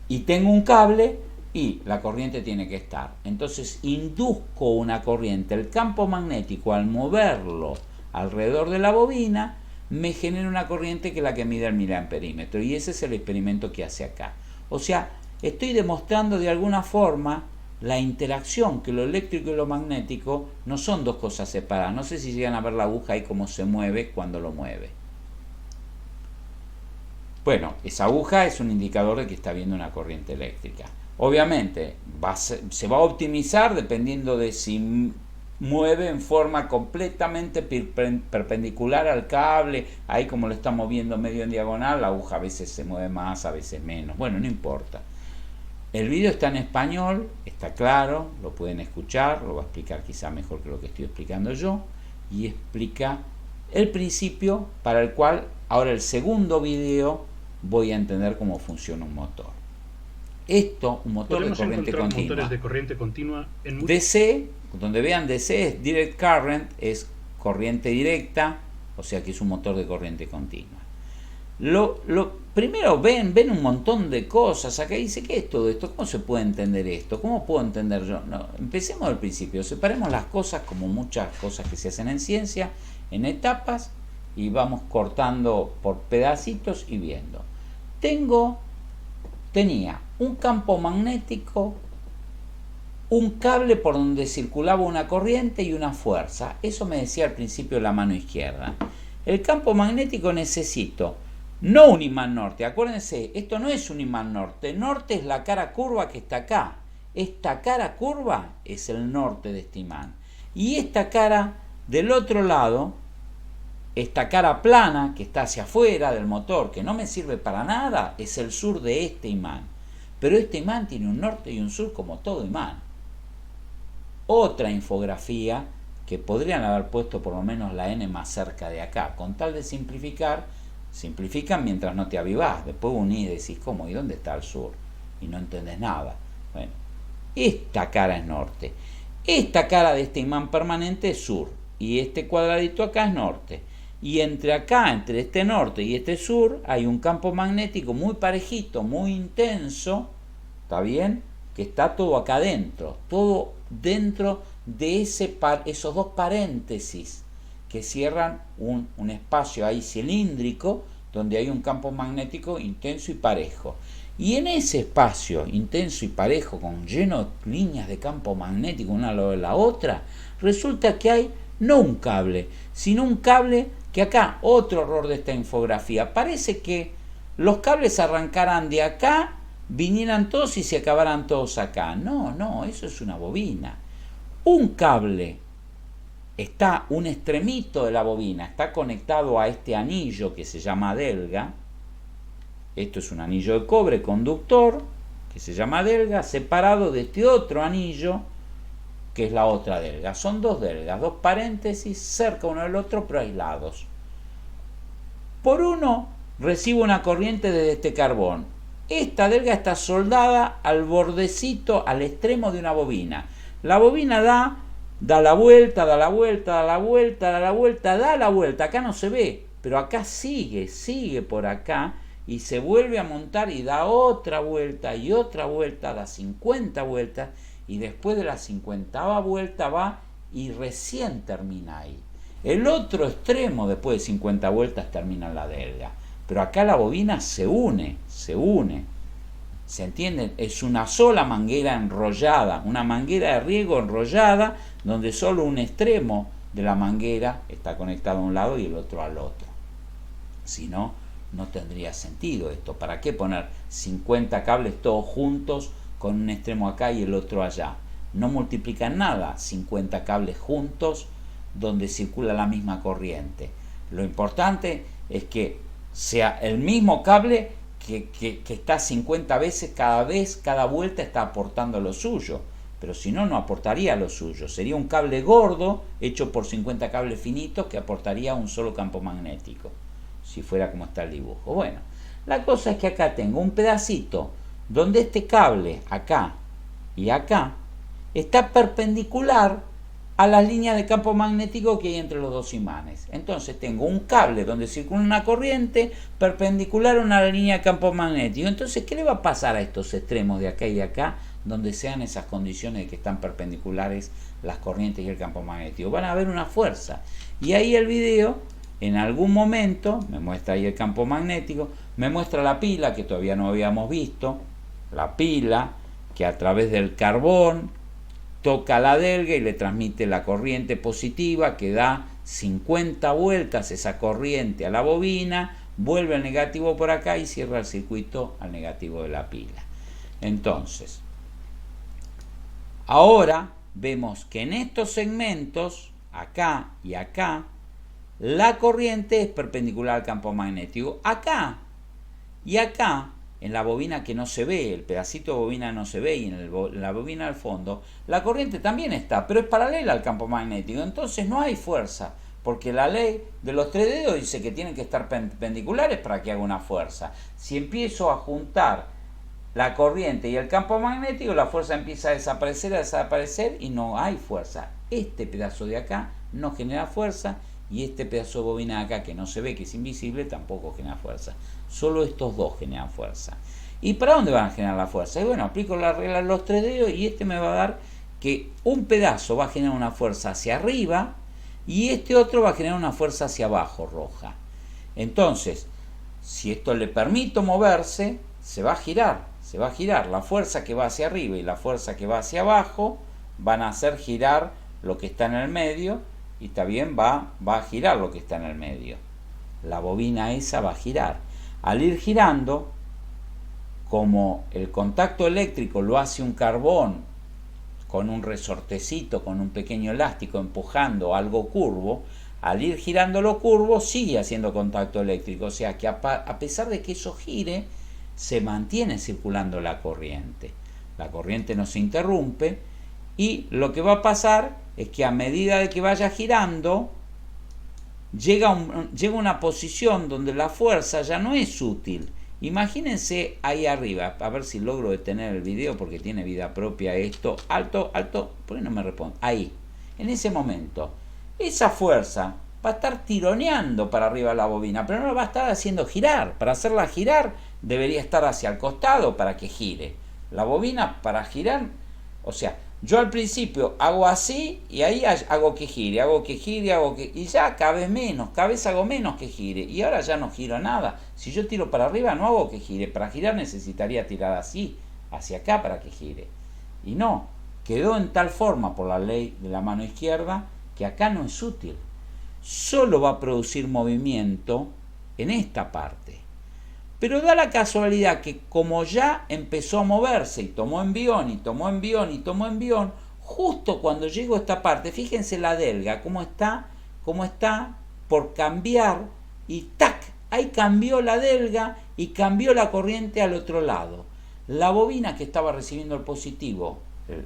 y tengo un cable, y la corriente tiene que estar. Entonces induzco una corriente. El campo magnético, al moverlo alrededor de la bobina, me genera una corriente que es la que mide el miliamperímetro, y ese es el experimento que hace acá. O sea, estoy demostrando de alguna forma la interacción, que lo eléctrico y lo magnético no son dos cosas separadas. No sé si llegan a ver la aguja ahí cómo se mueve cuando lo mueve. Bueno, esa aguja es un indicador de que está habiendo una corriente eléctrica. Obviamente se va a optimizar dependiendo de si mueve en forma completamente perpendicular al cable, ahí como lo estamos viendo medio en diagonal, la aguja a veces se mueve más, a veces menos. Bueno, no importa. El video está en español, está claro, lo pueden escuchar, lo va a explicar quizá mejor que lo que estoy explicando yo, y explica el principio para el cual ahora el segundo video voy a entender cómo funciona un motor. Un motor de corriente continua. Motores de corriente continua en DC, donde vean DC es direct current, es corriente directa, o sea que es un motor de corriente continua. Primero ven un montón de cosas. Acá dice, ¿qué es todo esto? ¿Cómo se puede entender esto? ¿Cómo puedo entender yo? No, empecemos del principio, separemos las cosas, como muchas cosas que se hacen en ciencia, en etapas, y vamos cortando por pedacitos y viendo. Tenía un campo magnético, un cable por donde circulaba una corriente y una fuerza. Eso me decía al principio la mano izquierda. El campo magnético necesito no un imán norte. Acuérdense, esto no es un imán norte. Norte es la cara curva que está acá. Esta cara curva es el norte de este imán. Y esta cara del otro lado, esta cara plana que está hacia afuera del motor, que no me sirve para nada, es el sur de este imán. Pero este imán tiene un norte y un sur como todo imán. Otra infografía que podrían haber puesto por lo menos la N más cerca de acá, con tal de simplificar, Simplifican mientras no te avivás. Después unís y decís, ¿cómo? ¿Y dónde está el sur? Y no entendés nada. Bueno, esta cara es norte. Esta cara de este imán permanente es sur. Y este cuadradito acá es norte. Y entre acá, entre este norte y este sur, hay un campo magnético muy parejito, muy intenso, ¿está bien? Que está todo acá adentro, todo dentro de esos dos paréntesis que cierran un espacio ahí cilíndrico donde hay un campo magnético intenso y parejo. Y en ese espacio intenso y parejo, con lleno de líneas de campo magnético una al lado de la otra, resulta que hay no un cable, sino un cable que acá, otro error de esta infografía, parece que los cables arrancaran de acá, vinieran todos y se acabaran todos acá. No, eso es una bobina. Un cable está, un extremito de la bobina está conectado a este anillo que se llama adelga. Esto es un anillo de cobre conductor que se llama adelga, separado de este otro anillo que es la otra adelga. Son dos delgas, dos paréntesis cerca uno del otro pero aislados. Por uno recibo una corriente desde este carbón. Esta adelga está soldada al bordecito, al extremo de una bobina. La bobina da la vuelta, da la vuelta, da la vuelta, da la vuelta, da la vuelta. Acá no se ve, pero acá sigue por acá y se vuelve a montar y da otra vuelta y otra vuelta, da 50 vueltas y después de la 50ª vuelta va y recién termina ahí. El otro extremo después de 50 vueltas termina en la adelga. Pero acá la bobina se une. ¿Se entiende? Es una sola manguera enrollada, una manguera de riego enrollada, donde solo un extremo de la manguera está conectado a un lado y el otro al otro. Si no, no tendría sentido esto. ¿Para qué poner 50 cables todos juntos con un extremo acá y el otro allá? No multiplican nada 50 cables juntos donde circula la misma corriente. Lo importante es que sea el mismo cable que está 50 veces, cada vuelta está aportando lo suyo, pero si no, no aportaría lo suyo. Sería un cable gordo hecho por 50 cables finitos que aportaría un solo campo magnético, si fuera como está el dibujo. Bueno, la cosa es que acá tengo un pedacito donde este cable acá y acá está perpendicular a las líneas de campo magnético que hay entre los dos imanes. Entonces tengo un cable donde circula una corriente perpendicular a una línea de campo magnético. Entonces, ¿qué le va a pasar a estos extremos de acá y de acá, donde sean esas condiciones de que están perpendiculares las corrientes y el campo magnético? Van a haber una fuerza. Y ahí el video, en algún momento, me muestra ahí el campo magnético, me muestra la pila que todavía no habíamos visto, la pila que a través del carbón toca la adelga y le transmite la corriente positiva que da 50 vueltas esa corriente a la bobina, vuelve al negativo por acá y cierra el circuito al negativo de la pila. Entonces, ahora vemos que en estos segmentos, acá y acá, la corriente es perpendicular al campo magnético. Acá y acá, en la bobina que no se ve, el pedacito de bobina no se ve, y en la bobina al fondo, la corriente también está, pero es paralela al campo magnético. Entonces no hay fuerza, porque la ley de los tres dedos dice que tienen que estar perpendiculares para que haga una fuerza. Si empiezo a juntar la corriente y el campo magnético, la fuerza empieza a desaparecer y no hay fuerza. Este pedazo de acá no genera fuerza y este pedazo de bobina de acá que no se ve, que es invisible, tampoco genera fuerza. Solo estos dos generan fuerza. ¿Y para dónde van a generar la fuerza? Y bueno, aplico la regla de los tres dedos y este me va a dar que un pedazo va a generar una fuerza hacia arriba y este otro va a generar una fuerza hacia abajo, roja. Entonces, si esto le permito moverse, se va a girar. La fuerza que va hacia arriba y la fuerza que va hacia abajo van a hacer girar lo que está en el medio y también va a girar lo que está en el medio. La bobina esa va a girar. Al ir girando, como el contacto eléctrico lo hace un carbón con un resortecito, con un pequeño elástico empujando algo curvo, al ir girando lo curvo sigue haciendo contacto eléctrico. O sea que a pesar de que eso gire, se mantiene circulando la corriente. La corriente no se interrumpe y lo que va a pasar es que a medida de que vaya girando, llega una posición donde la fuerza ya no es útil. Imagínense ahí arriba, a ver si logro detener el video porque tiene vida propia esto. Alto, alto, ¿por qué no me responde? Ahí, en ese momento, esa fuerza va a estar tironeando para arriba la bobina, pero no la va a estar haciendo girar. Para hacerla girar debería estar hacia el costado para que gire. La bobina para girar, o sea, yo al principio hago así y ahí hago que gire, y ya cada vez hago menos que gire y ahora ya no giro nada. Si yo tiro para arriba no hago que gire, para girar necesitaría tirar así, hacia acá para que gire. Y no, quedó en tal forma por la ley de la mano izquierda que acá no es útil. Solo va a producir movimiento en esta parte. Pero da la casualidad que como ya empezó a moverse y tomó envión y tomó envión y tomó envión, justo cuando llego a esta parte, fíjense la delga, cómo está por cambiar y ¡tac! Ahí cambió la delga y cambió la corriente al otro lado. La bobina que estaba recibiendo el positivo,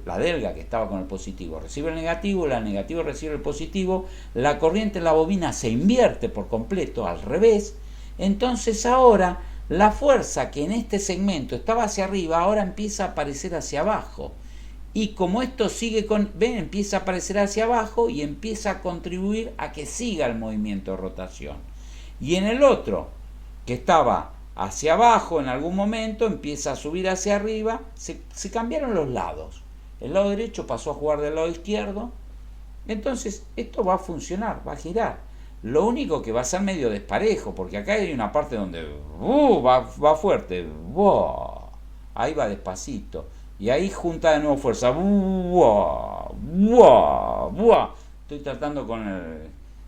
la delga que estaba con el positivo, recibe el negativo, la negativo recibe el positivo, la corriente en la bobina se invierte por completo al revés, entonces ahora la fuerza que en este segmento estaba hacia arriba ahora empieza a aparecer hacia abajo. Y como esto sigue empieza a aparecer hacia abajo y empieza a contribuir a que siga el movimiento de rotación. Y en el otro, que estaba hacia abajo en algún momento, empieza a subir hacia arriba, se cambiaron los lados. El lado derecho pasó a jugar del lado izquierdo. Entonces esto va a funcionar, va a girar. Lo único que va a ser medio desparejo, porque acá hay una parte donde va fuerte, ahí va despacito, y ahí junta de nuevo fuerza, estoy tratando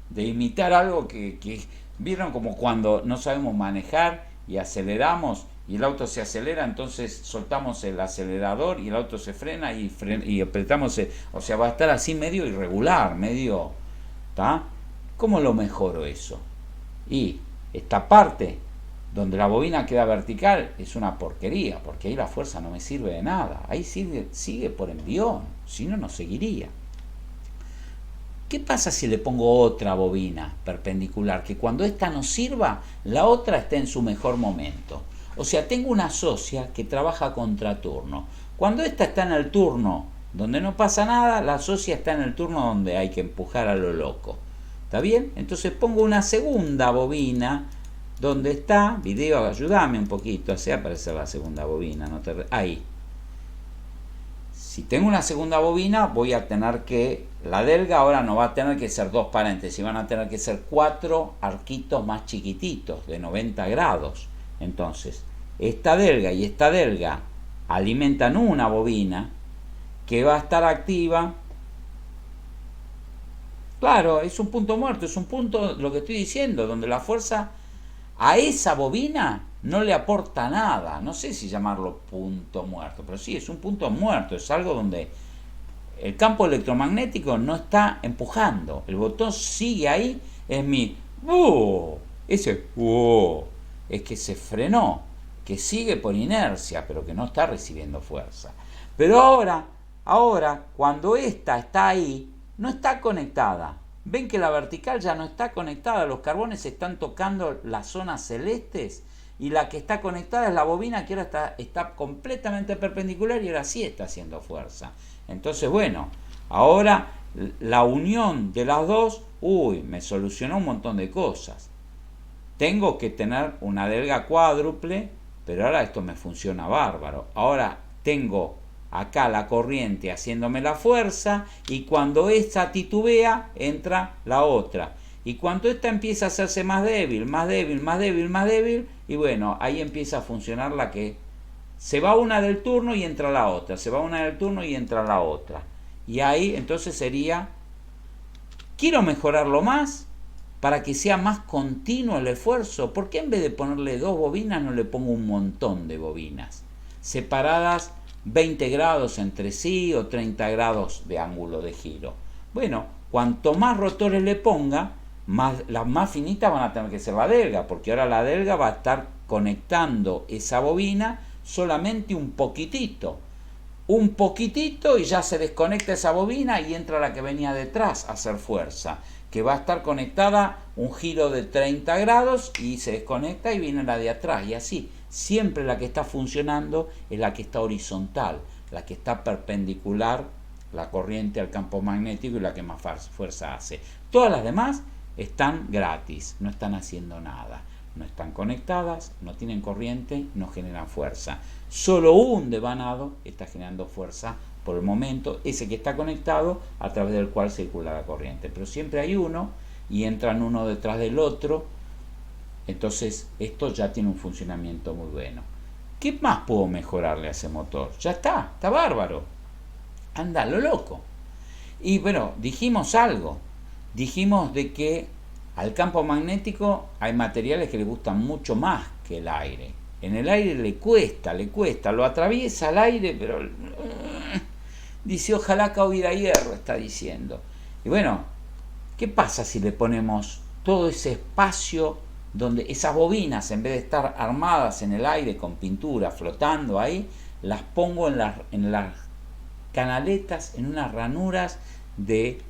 de imitar algo que vieron como cuando no sabemos manejar y aceleramos y el auto se acelera, entonces soltamos el acelerador y el auto se frena y apretamos, o sea, va a estar así medio irregular, medio, ¿está? ¿Cómo lo mejoro eso? Y esta parte donde la bobina queda vertical es una porquería, porque ahí la fuerza no me sirve de nada. Ahí sigue por envión, si no, no seguiría. ¿Qué pasa si le pongo otra bobina perpendicular? Que cuando esta no sirva, la otra esté en su mejor momento. O sea, tengo una socia que trabaja a contraturno. Cuando esta está en el turno donde no pasa nada, la socia está en el turno donde hay que empujar a lo loco. ¿Está bien? Entonces pongo una segunda bobina donde está, video, ayúdame un poquito, hace aparecer la segunda bobina, ahí. Si tengo una segunda bobina, voy a tener que, la delga ahora no va a tener que ser 2 paréntesis, van a tener que ser 4 arquitos más chiquititos, de 90 grados. Entonces, esta delga y esta delga alimentan una bobina que va a estar activa. Claro, es un punto muerto, es un punto, lo que estoy diciendo, donde la fuerza a esa bobina no le aporta nada. No sé si llamarlo punto muerto, pero sí, es un punto muerto, es algo donde el campo electromagnético no está empujando, el botón sigue ahí, es mi ese es que se frenó, que sigue por inercia, pero que no está recibiendo fuerza. Pero ahora, cuando esta está ahí, no está conectada. Ven que la vertical ya no está conectada, los carbones están tocando las zonas celestes y la que está conectada es la bobina que ahora está completamente perpendicular y ahora sí está haciendo fuerza. Entonces, bueno, ahora la unión de las dos, me solucionó un montón de cosas. Tengo que tener una delga cuádruple, pero ahora esto me funciona bárbaro. Ahora tengo acá la corriente haciéndome la fuerza y cuando esta titubea entra la otra y cuando esta empieza a hacerse más débil y bueno, ahí empieza a funcionar la que se va una del turno y entra la otra, se va una del turno y entra la otra, y ahí entonces sería, quiero mejorarlo más para que sea más continuo el esfuerzo. ¿Por qué en vez de ponerle 2 bobinas no le pongo un montón de bobinas separadas 20 grados entre sí o 30 grados de ángulo de giro? Bueno, cuanto más rotores le ponga, las más finitas van a tener que ser la delga, porque ahora la delga va a estar conectando esa bobina solamente un poquitito y ya se desconecta esa bobina y entra la que venía detrás a hacer fuerza. que va a estar conectada un giro de 30 grados y se desconecta y viene la de atrás, y así. Siempre la que está funcionando es la que está horizontal, la que está perpendicular la corriente al campo magnético y la que más fuerza hace. Todas las demás están gratis, no están haciendo nada, no están conectadas, no tienen corriente, no generan fuerza. Solo un devanado está generando fuerza por el momento, ese que está conectado a través del cual circula la corriente, pero siempre hay uno y entran uno detrás del otro. Entonces esto ya tiene un funcionamiento muy bueno. ¿Qué más puedo mejorarle a ese motor? Ya está bárbaro, anda lo loco. Y bueno, dijimos algo, dijimos de que al campo magnético hay materiales que le gustan mucho más que el aire. En el aire le cuesta, lo atraviesa el aire, pero dice ojalá que hubiera hierro, está diciendo. Y bueno, ¿qué pasa si le ponemos todo ese espacio donde esas bobinas, en vez de estar armadas en el aire con pintura flotando ahí, las pongo en las canaletas, en unas ranuras de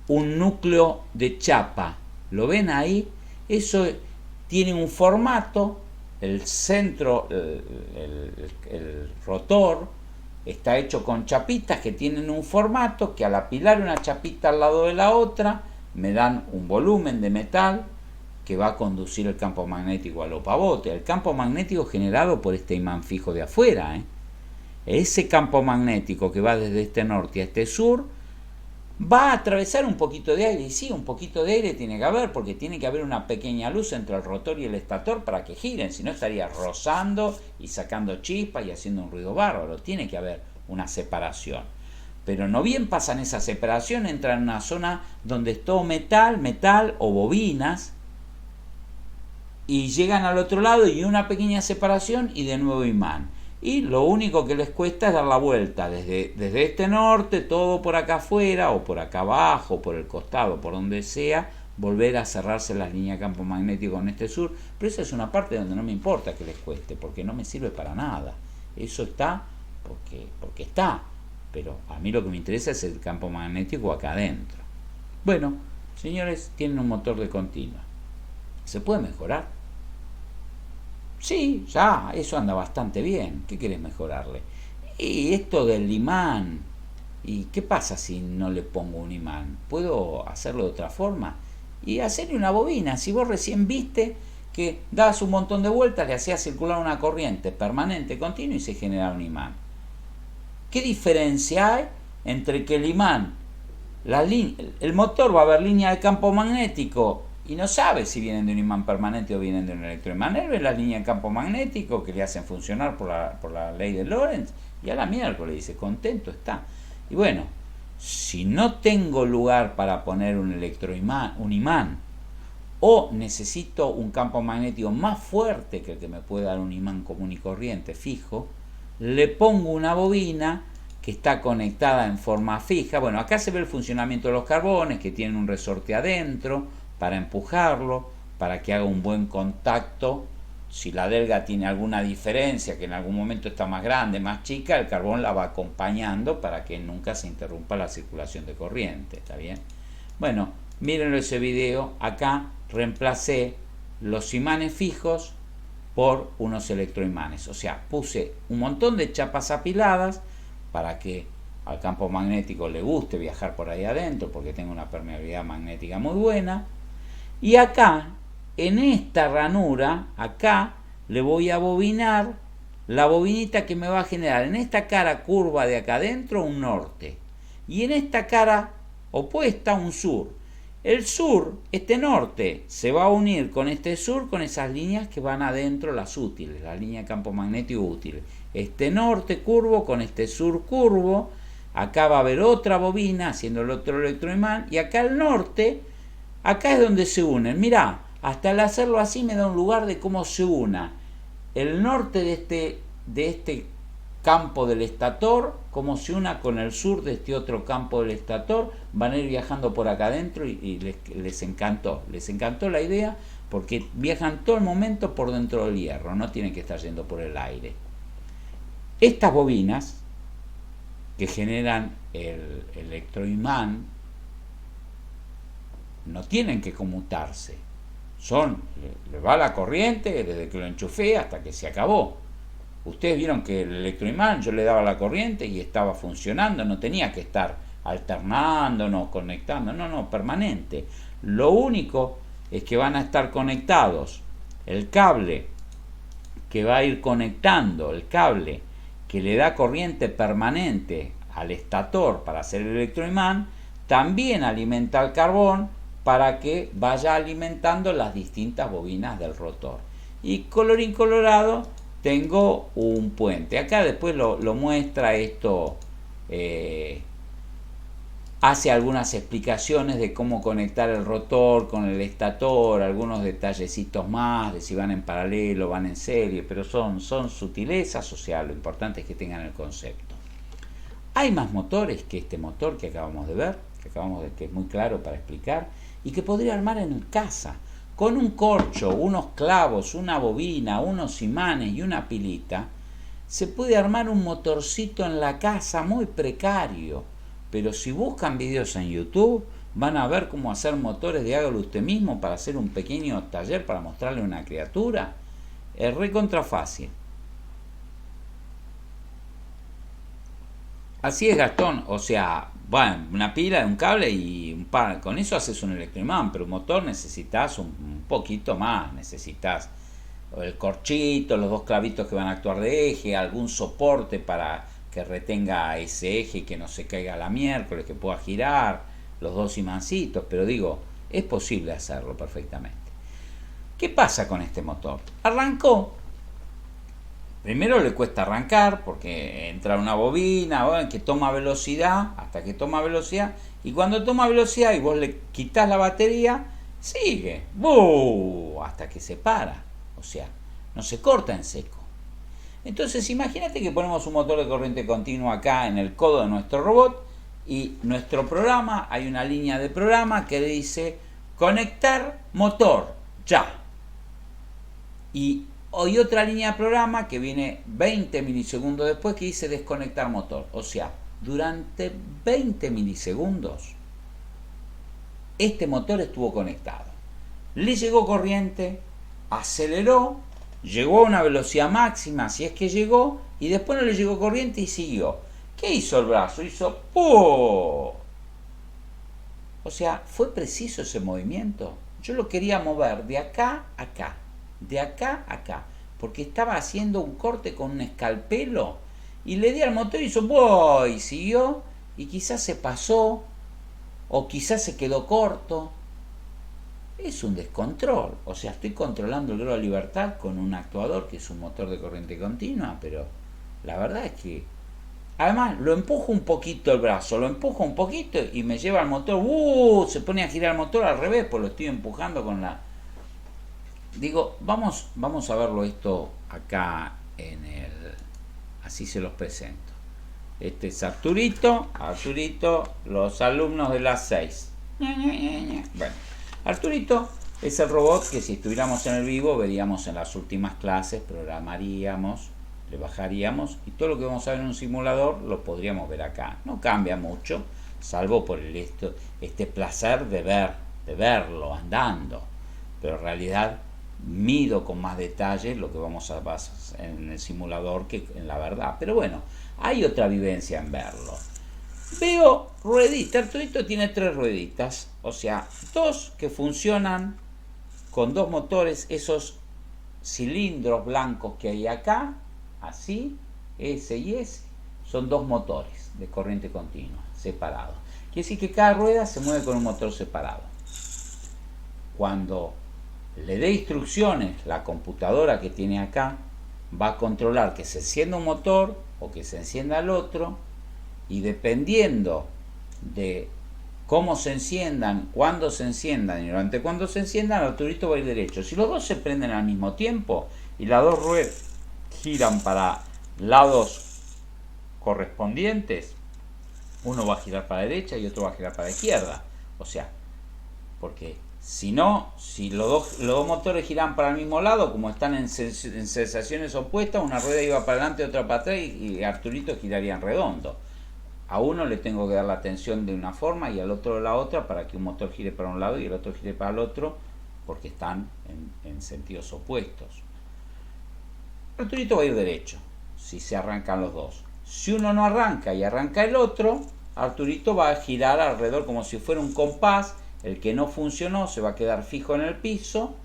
un núcleo de chapa? ¿Lo ven ahí? Eso tiene un formato, el centro, el rotor, está hecho con chapitas que tienen un formato que al apilar una chapita al lado de la otra me dan un volumen de metal que va a conducir el campo magnético al opavote. El campo magnético generado por este imán fijo de afuera. Ese campo magnético que va desde este norte a este sur va a atravesar un poquito de aire. Y sí, un poquito de aire tiene que haber, porque tiene que haber una pequeña luz entre el rotor y el estator para que giren. Si no, estaría rozando y sacando chispas y haciendo un ruido bárbaro. Tiene que haber una separación. Pero no bien pasan esa separación, entran en una zona donde es todo metal o bobinas, y llegan al otro lado y una pequeña separación y de nuevo imán. Y lo único que les cuesta es dar la vuelta desde este norte, todo por acá afuera, o por acá abajo, por el costado, por donde sea, volver a cerrarse las líneas de campo magnético en este sur. Pero esa es una parte donde no me importa que les cueste, porque no me sirve para nada. Eso está porque está. Pero a mí lo que me interesa es el campo magnético acá adentro. Bueno, señores, tienen un motor de continua. ¿Se puede mejorar? Sí, ya, eso anda bastante bien. ¿Qué querés mejorarle? Y esto del imán. ¿Y qué pasa si no le pongo un imán? ¿Puedo hacerlo de otra forma? Y hacerle una bobina. Si vos recién viste que dabas un montón de vueltas, le hacías circular una corriente permanente, continua, y se genera un imán. ¿Qué diferencia hay entre que el imán, el motor va a ver línea de campo magnético y no sabe si vienen de un imán permanente o vienen de un electroimán? Él ve la línea de campo magnético que le hacen funcionar por la ley de Lorentz, y a la miércoles dice, contento está. Y bueno, si no tengo lugar para poner un imán, o necesito un campo magnético más fuerte que el que me puede dar un imán común y corriente fijo, le pongo una bobina que está conectada en forma fija. Bueno, acá se ve el funcionamiento de los carbones, que tienen un resorte adentro para empujarlo, para que haga un buen contacto. Si la delga tiene alguna diferencia, que en algún momento está más grande, más chica, el carbón la va acompañando para que nunca se interrumpa la circulación de corriente. ¿Está bien? Bueno, miren ese video. Acá reemplacé los imanes fijos por unos electroimanes. O sea, puse un montón de chapas apiladas para que al campo magnético le guste viajar por ahí adentro, porque tengo una permeabilidad magnética muy buena. Y acá, en esta ranura, acá le voy a bobinar la bobinita que me va a generar en esta cara curva de acá adentro un norte, y en esta cara opuesta un sur. El sur, este norte, se va a unir con este sur, con esas líneas que van adentro, las útiles, la línea de campo magnético útil. Este norte curvo con este sur curvo. Acá va a haber otra bobina haciendo el otro electroimán, y acá el norte, acá es donde se unen. Mirá, hasta el hacerlo así me da un lugar de cómo se una el norte de este campo del estator, como se una con el sur de este otro campo del estator. Van a ir viajando por acá adentro y les encantó la idea, porque viajan todo el momento por dentro del hierro, no tienen que estar yendo por el aire. Estas bobinas que generan el electroimán no tienen que conmutarse. Le va la corriente desde que lo enchufé hasta que se acabó. Ustedes vieron que el electroimán yo le daba la corriente y estaba funcionando, no tenía que estar alternándonos, conectando, no, permanente. Lo único es que van a estar conectados el cable que va a ir conectando, el cable que le da corriente permanente al estator para hacer el electroimán, también alimenta el carbón para que vaya alimentando las distintas bobinas del rotor. Y colorín colorado, tengo un puente. Acá después lo muestra esto, hace algunas explicaciones de cómo conectar el rotor con el estator, algunos detallecitos más, de si van en paralelo, van en serie, pero son sutilezas, o sea, lo importante es que tengan el concepto. Hay más motores que este motor que acabamos de ver, que es muy claro para explicar, y que podría armar en casa, con un corcho, unos clavos, una bobina, unos imanes y una pilita. Se puede armar un motorcito en la casa muy precario, pero si buscan videos en YouTube van a ver cómo hacer motores de hágalo usted mismo para hacer un pequeño taller para mostrarle a una criatura. Es recontra fácil. Así es, Gastón, o sea, bueno, una pila, un cable y un par, con eso haces un electroimán, pero un motor necesitas un poquito más, necesitas el corchito, los dos clavitos que van a actuar de eje, algún soporte para que retenga ese eje y que no se caiga la miércoles, que pueda girar, los dos imancitos, pero digo, es posible hacerlo perfectamente. ¿Qué pasa con este motor? Arrancó. Primero le cuesta arrancar porque entra una bobina, bueno, que toma velocidad, hasta que toma velocidad, y cuando toma velocidad y vos le quitas la batería, sigue, ¡buh!, hasta que se para, o sea, no se corta en seco. Entonces imagínate que ponemos un motor de corriente continua acá en el codo de nuestro robot y nuestro programa, hay una línea de programa que dice conectar motor, ya. Y hay otra línea de programa que viene 20 milisegundos después que dice desconectar motor. O sea, durante 20 milisegundos este motor estuvo conectado. Le llegó corriente, aceleró, llegó a una velocidad máxima, si es que llegó, y después no le llegó corriente y siguió. ¿Qué hizo el brazo? Hizo ¡pum! O sea, fue preciso ese movimiento. Yo lo quería mover de acá a acá, de acá a acá, porque estaba haciendo un corte con un escalpelo y le di al motor y hizo ¡boh! Y siguió, y quizás se pasó o quizás se quedó corto. Es un descontrol, o sea, estoy controlando el grado de libertad con un actuador que es un motor de corriente continua, pero la verdad es que además lo empujo un poquito el brazo, lo empujo un poquito y me lleva al motor, se pone a girar el motor al revés, pues lo estoy empujando con la... Digo, vamos a verlo esto acá en el... Así se los presento. Este es Arturito, los alumnos de las 6. Bueno, Arturito es el robot que si estuviéramos en el vivo veríamos en las últimas clases, programaríamos, le bajaríamos y todo lo que vamos a ver en un simulador lo podríamos ver acá. No cambia mucho, salvo por este placer de verlo andando, pero en realidad mido con más detalle lo que vamos a ver en el simulador que en la verdad. Pero bueno, hay otra vivencia en verlo. Veo rueditas, Arturito tiene 3 rueditas, o sea, 2 que funcionan con 2 motores, esos cilindros blancos que hay acá, así, ese y ese, son 2 motores de corriente continua, separados. Quiere decir que cada rueda se mueve con un motor separado. Cuando le dé instrucciones la computadora que tiene acá, va a controlar que se encienda un motor o que se encienda el otro, y dependiendo de cómo se enciendan, cuándo se enciendan y durante cuándo se enciendan, el Arturito va a ir derecho. Si los dos se prenden al mismo tiempo y las dos ruedas giran para lados correspondientes, uno va a girar para la derecha y otro va a girar para la izquierda. O sea, porque si no, si los dos motores giran para el mismo lado, como están en sensaciones opuestas, una rueda iba para adelante y otra para atrás y Arturito giraría en redondo. a uno le tengo que dar la tensión de una forma y al otro de la otra para que un motor gire para un lado y el otro gire para el otro, porque están en sentidos opuestos. Arturito va a ir derecho si se arrancan los dos. Si uno no arranca y arranca el otro, Arturito va a girar alrededor como si fuera un compás. El que no funcionó se va a quedar fijo en el piso,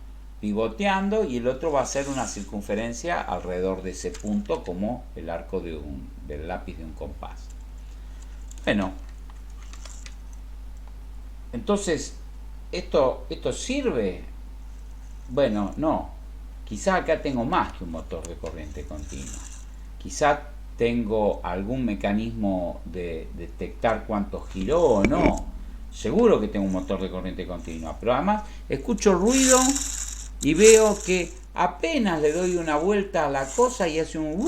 pivoteando, y el otro va a hacer una circunferencia alrededor de ese punto, como el arco del lápiz de un compás. Bueno, entonces, ¿esto sirve? Bueno, no. Quizá acá tengo más que un motor de corriente continua. Quizá tengo algún mecanismo de detectar cuánto giró o no. Seguro que tengo un motor de corriente continua, pero además escucho ruido y veo que apenas le doy una vuelta a la cosa y hace un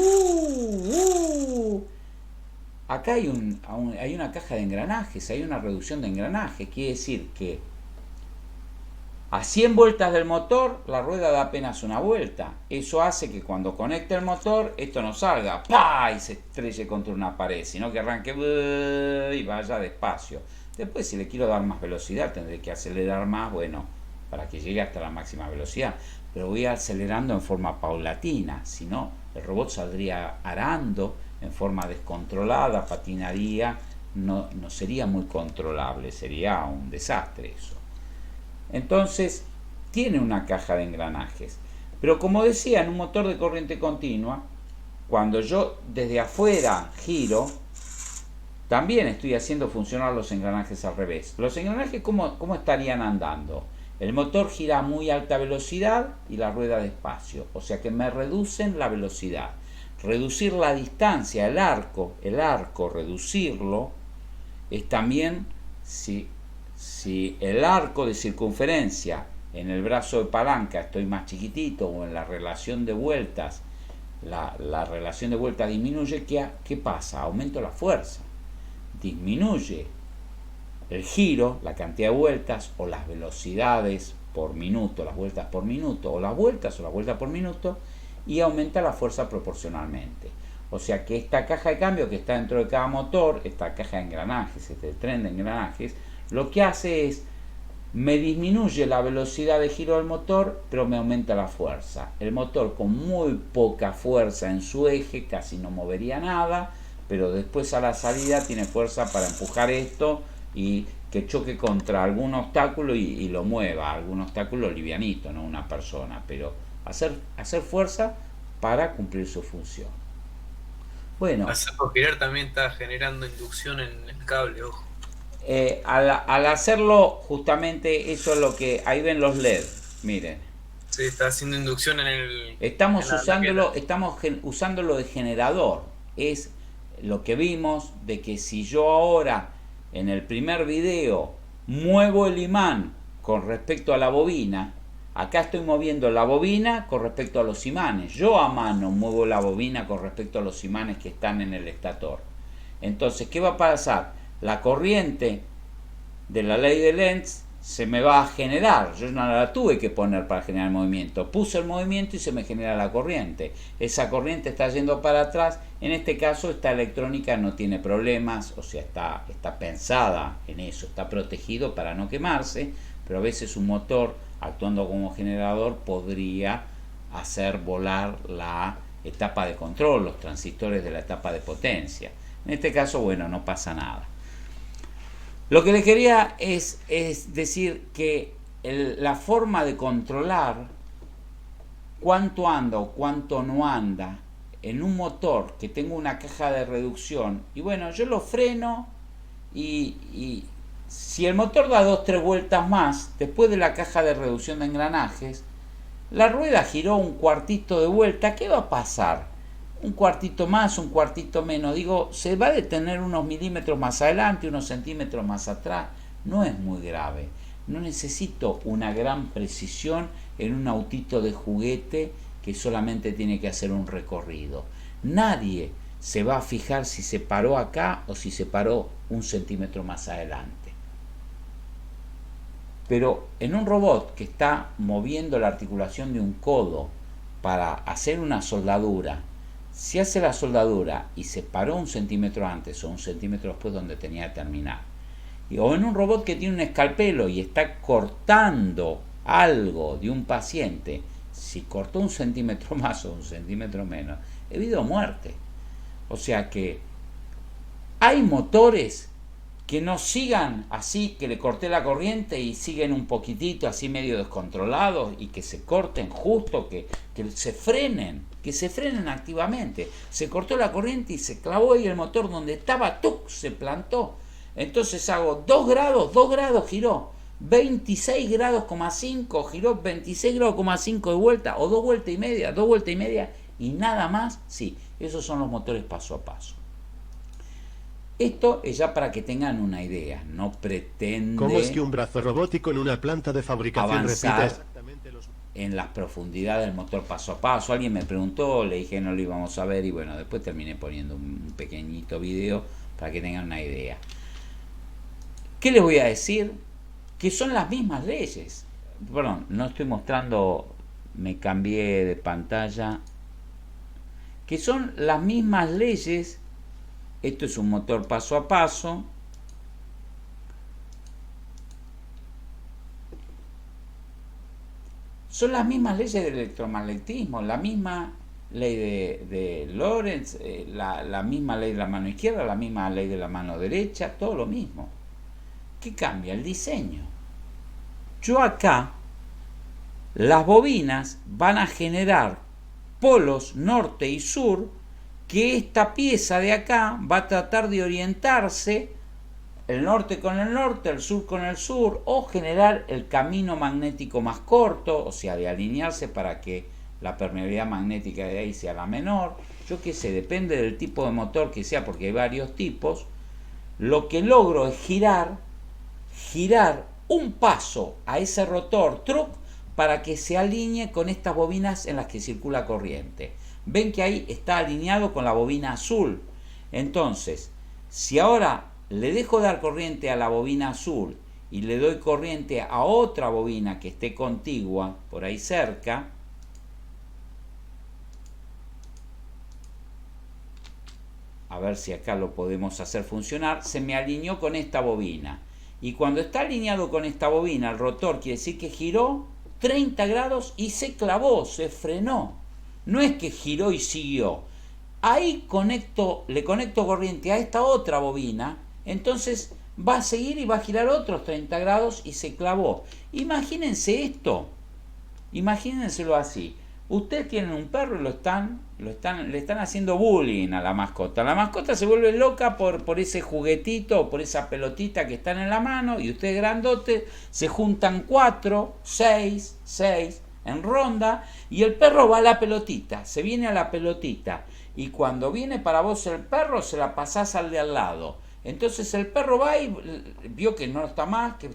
acá hay una caja de engranajes, hay una reducción de engranajes. Quiere decir que a 100 vueltas del motor, la rueda da apenas una vuelta. Eso hace que cuando conecte el motor, esto no salga ¡pah! Y se estrelle contra una pared, sino que arranque y vaya despacio. Después, si le quiero dar más velocidad, tendré que acelerar más, bueno, para que llegue hasta la máxima velocidad. Pero voy acelerando en forma paulatina, si no, el robot saldría arando en forma descontrolada, patinaría, no sería muy controlable, sería un desastre eso. Entonces, tiene una caja de engranajes. Pero como decía, en un motor de corriente continua, cuando yo desde afuera giro, también estoy haciendo funcionar los engranajes al revés. Los engranajes, ¿cómo estarían andando? El motor gira a muy alta velocidad y la rueda despacio. O sea que me reducen la velocidad. Reducir la distancia, el arco, reducirlo, es también si el arco de circunferencia en el brazo de palanca estoy más chiquitito, o en la relación de vueltas, la relación de vueltas disminuye, ¿qué pasa? Aumento la fuerza. Disminuye el giro, la cantidad de vueltas, o las velocidades por minuto, las vueltas por minuto, o las vueltas por minuto, y aumenta la fuerza proporcionalmente. O sea que esta caja de cambio que está dentro de cada motor, esta caja de engranajes, este tren de engranajes, lo que hace es, me disminuye la velocidad de giro del motor, pero me aumenta la fuerza. El motor con muy poca fuerza en su eje, casi no movería nada, pero después a la salida tiene fuerza para empujar esto y que choque contra algún obstáculo y lo mueva, algún obstáculo livianito, no una persona, pero hacer fuerza para cumplir su función. Bueno, Hacerlo girar también está generando inducción en el cable, ojo. al hacerlo, justamente eso es lo que ahí ven los LED, miren. Sí, está haciendo inducción Estamos en la plaqueta. usándolo de generador. Es lo que vimos de que si yo ahora en el primer video muevo el imán con respecto a la bobina, acá estoy moviendo la bobina con respecto a los imanes. Yo a mano muevo la bobina con respecto a los imanes que están en el estator. Entonces, ¿qué va a pasar? La corriente de la ley de Lenz se me va a generar. Yo no la tuve que poner para generar el movimiento. Puse el movimiento y se me genera la corriente. Esa corriente está yendo para atrás. En este caso, esta electrónica no tiene problemas, o sea, está pensada en eso, está protegido para no quemarse, pero a veces un motor actuando como generador podría hacer volar la etapa de control, los transistores de la etapa de potencia. En este caso, bueno, no pasa nada. Lo que les quería es decir que la forma de controlar cuánto anda o cuánto no anda en un motor que tengo una caja de reducción, y bueno, yo lo freno y si el motor da 2-3 vueltas más, después de la caja de reducción de engranajes, la rueda giró un cuartito de vuelta, ¿qué va a pasar? Un cuartito más, un cuartito menos, digo, se va a detener unos milímetros más adelante, unos centímetros más atrás, no es muy grave. No necesito una gran precisión en un autito de juguete que solamente tiene que hacer un recorrido. Nadie se va a fijar si se paró acá o si se paró un centímetro más adelante. Pero en un robot que está moviendo la articulación de un codo para hacer una soldadura, Si hace la soldadura y se paró 1 centímetro antes o 1 centímetro después donde tenía que terminar, o en un robot que tiene un escalpelo y está cortando algo de un paciente, si cortó 1 centímetro más o 1 centímetro menos, he habido muerte. O sea que hay motores que no sigan así, que le corté la corriente y siguen un poquitito así medio descontrolados y que se corten justo, que se frenen activamente. Se cortó la corriente y se clavó ahí el motor donde estaba, ¡tuc!, se plantó. Entonces hago 2 grados, giró 26 grados, 5, giró 26 grados, 5 de vuelta, o 2 vueltas y media y nada más. Sí, esos son los motores paso a paso. Esto es ya para que tengan una idea, no pretende... ¿Cómo es que un brazo robótico en una planta de fabricación repite exactamente los... en las profundidades del motor paso a paso? Alguien me preguntó, le dije no lo íbamos a ver y bueno, después terminé poniendo un pequeñito video para que tengan una idea. ¿Qué les voy a decir? Que son las mismas leyes. Perdón, no estoy mostrando, me cambié de pantalla. Que son las mismas leyes. Esto es un motor paso a paso. Son las mismas leyes del electromagnetismo, la misma ley de Lorentz, la misma ley de la mano izquierda, la misma ley de la mano derecha, todo lo mismo. ¿Qué cambia? El diseño. Yo acá, las bobinas van a generar polos norte y sur, que esta pieza de acá va a tratar de orientarse, el norte con el norte, el sur con el sur, o generar el camino magnético más corto, o sea, de alinearse para que la permeabilidad magnética de ahí sea la menor. Yo qué sé, depende del tipo de motor que sea, porque hay varios tipos. Lo que logro es girar un paso a ese rotor truck para que se alinee con estas bobinas en las que circula corriente. Ven que ahí está alineado con la bobina azul. Entonces, si ahora le dejo dar corriente a la bobina azul y le doy corriente a otra bobina que esté contigua, por ahí cerca, a ver si acá lo podemos hacer funcionar, se me alineó con esta bobina. Y cuando está alineado con esta bobina, el rotor quiere decir que giró 30 grados y se clavó, se frenó. No es que giró y siguió. Ahí le conecto corriente a esta otra bobina, entonces va a seguir y va a girar otros 30 grados y se clavó. Imagínense esto, imagínenselo así. Ustedes tienen un perro y le están haciendo bullying a la mascota. La mascota se vuelve loca por ese juguetito o por esa pelotita que están en la mano y ustedes grandotes se juntan 4, 6 en ronda y el perro va a la pelotita, se viene a la pelotita y cuando viene para vos el perro se la pasás al de al lado. Entonces el perro va y vio que no está más, que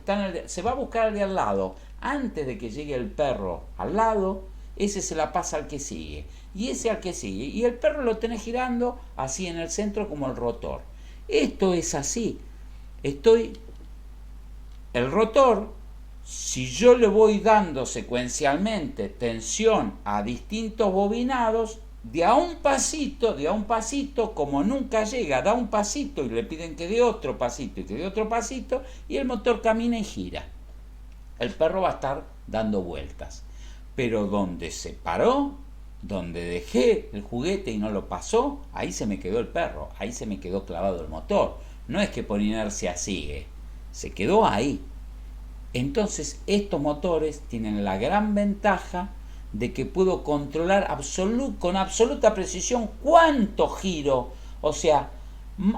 se va a buscar al de al lado. Antes de que llegue el perro al lado, ese se la pasa al que sigue, y ese al que sigue, y el perro lo tenés girando así en el centro como el rotor. Esto es así. El rotor, si yo le voy dando secuencialmente tensión a distintos bobinados, de a un pasito, como nunca llega, da un pasito y le piden que dé otro pasito y que dé otro pasito, y el motor camina y gira. El perro va a estar dando vueltas. Pero donde se paró, donde dejé el juguete y no lo pasó, ahí se me quedó el perro, ahí se me quedó clavado el motor. No es que por inercia sigue, se quedó ahí. Entonces estos motores tienen la gran ventaja de que puedo controlar con absoluta precisión cuánto giro. O sea,